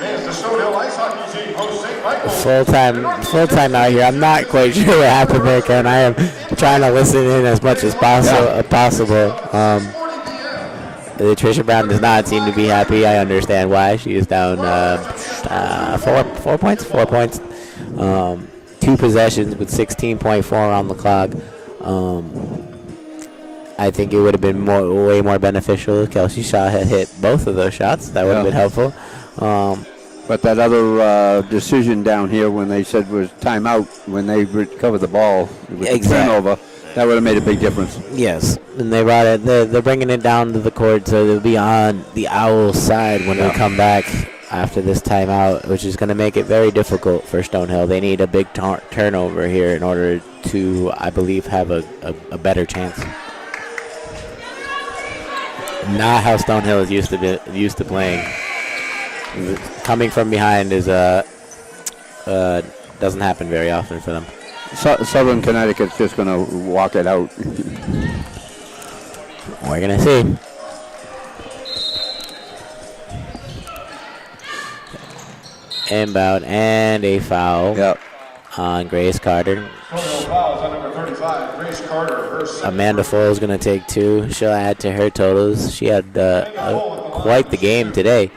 As the Stonehill Ice Hockey team hosts St. Michael. Full time out here. I'm not quite sure what happened there, Ken. I am trying to listen in as much as possible. Trisha Brown does not seem to be happy. I understand why. She is down 4 points. 4 points. 2 possessions with 16.4 on the clock. I think it would have been way more beneficial if Kelsey Shaw had hit both of those shots. That would have been helpful. But that other decision down here when they said was timeout, when they recovered the ball, it was a turnover, that would have made a big difference. Yes, and they brought it. They're bringing it down to the court, so they'll be on the Owls' side when we come back after this timeout, which is going to make it very difficult for Stonehill. They need a big turnover here in order to, I believe, have a better chance. Not how Stonehill is used to playing. Coming from behind is doesn't happen very often for them. Southern Connecticut's just going to walk it out. We're going to see. Inbound and a foul on Grace Carter. Fouls on number 35, Grace Carter. Amanda Full is going to take 2. She'll add to her totals. She had quite the game today.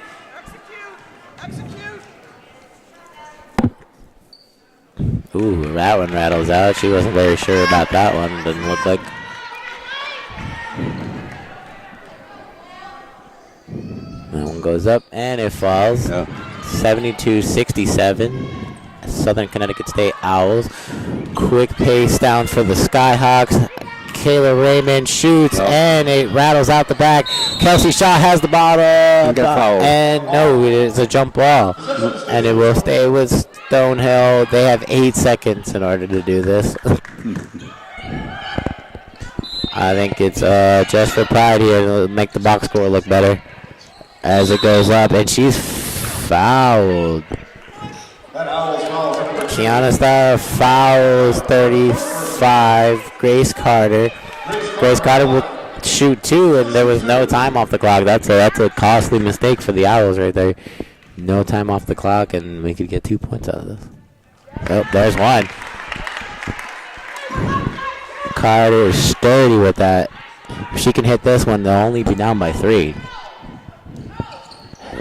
Ooh, that one rattles out. She wasn't very sure about that one. Doesn't look like. That one goes up and it falls. 72-67. Southern Connecticut State Owls. Quick pace down for the Skyhawks. Kayla Raymond shoots and it rattles out the back. Kelsey Shaw has the ball and no, it is a jump ball. And it will stay with Stonehill. They have 8 seconds in order to do this. I think it's just for pride here to make the box score look better as it goes up. And she's fouled. Kiana Starr fouls 35. Grace Carter. Grace Carter will shoot 2, and there was no time off the clock. That's a costly mistake for the Owls right there. No time off the clock, and we could get 2 points out of this. Oh, there's one. Carter is sturdy with that. If she can hit this one, they'll only be down by 3.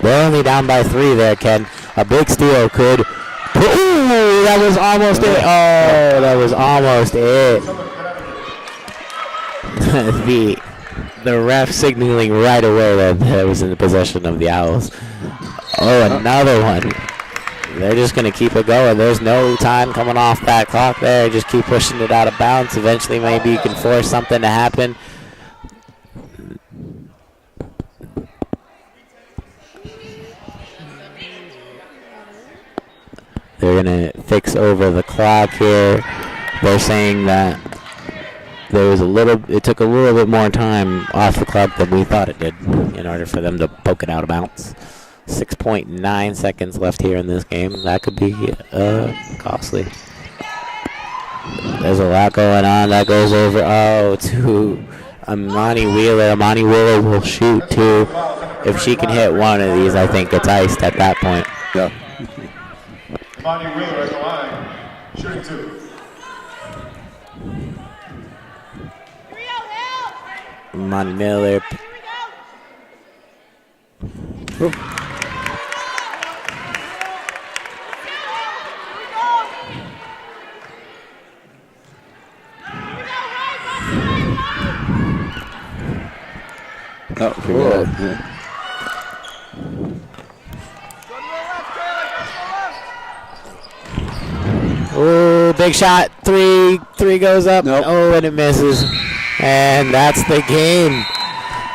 They're only down by 3 there, Ken. A big steal could. Ooh, that was almost it. Oh, that was almost it. the ref signaling right away that was in the possession of the Owls. Oh, another one. they're just going to keep it going. There's no time coming off that clock there. Just keep pushing it out of bounds. Eventually, maybe you can force something to happen. They're going to fix over the clock here. They're saying that it took a little bit more time off the clock than we thought it did in order for them to poke it out of bounds. 6.9 seconds left here in this game. That could be costly. There's a lot going on. That goes over, to Amani Wheeler. Amani Wheeler will shoot two. If she can hit one of these, I think it's iced at that point. Yeah. Amani Wheeler at the line, shooting two. Amani Miller. Oop. Oh, forget it. Yeah. Oh, big shot. Three goes up. Nope. Oh, and it misses. And that's the game.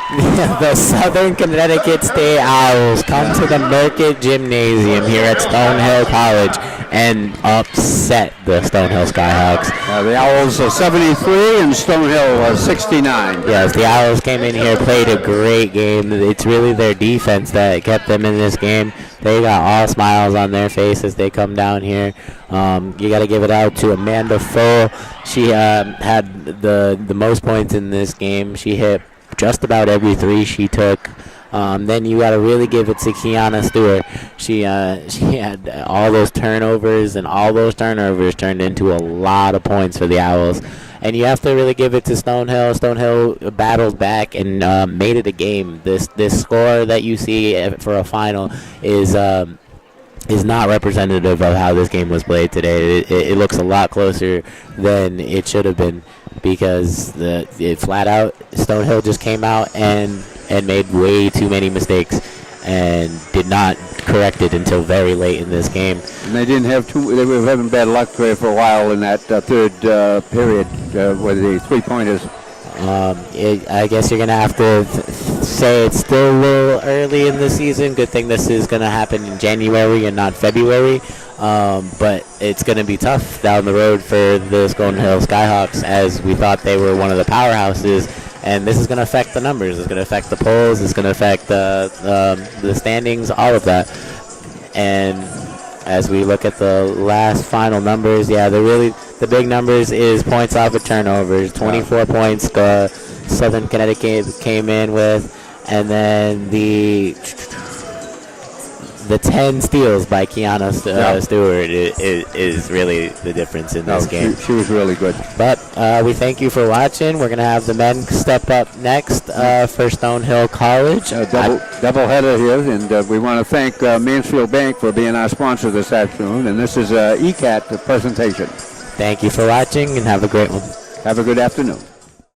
The Southern Connecticut State Owls come to the Merkett Gymnasium here at Stonehill College and upset the Stonehill Skyhawks. The Owls are 73 and Stonehill 69. Yes, the Owls came in here, played a great game. It's really their defense that kept them in this game. They got all smiles on their face as they come down here. You got to give it out to Amanda Full. She had the most points in this game. She hit just about every three she took. Then you got to really give it to Kiana Stewart. She had all those turnovers, and all those turnovers turned into a lot of points for the Owls. And you have to really give it to Stonehill. Stonehill battled back and made it a game. This score that you see for a final is not representative of how this game was played today. It looks a lot closer than it should have been, because it flat out Stonehill just came out and made way too many mistakes and did not correct it until very late in this game. And they didn't have they were having bad luck there for a while in that third period with the three-pointers. I guess you're going to have to say it's still a little early in the season. Good thing this is going to happen in January and not February. But it's going to be tough down the road for the Stonehill Skyhawks, as we thought they were one of the powerhouses. And this is going to affect the numbers. It's going to affect the polls. It's going to affect the standings, all of that. And as we look at the last final numbers, the big numbers is points off of turnovers. 24 points Southern Connecticut came in with, and then the 10 steals by Kiana Stewart is really the difference in this game. She was really good. But we thank you for watching. We're going to have the men step up next for Stonehill College. Double header here, and we want to thank Mansfield Bank for being our sponsor this afternoon. And this is ECAT presentation. Thank you for watching, and have a great one. Have a good afternoon.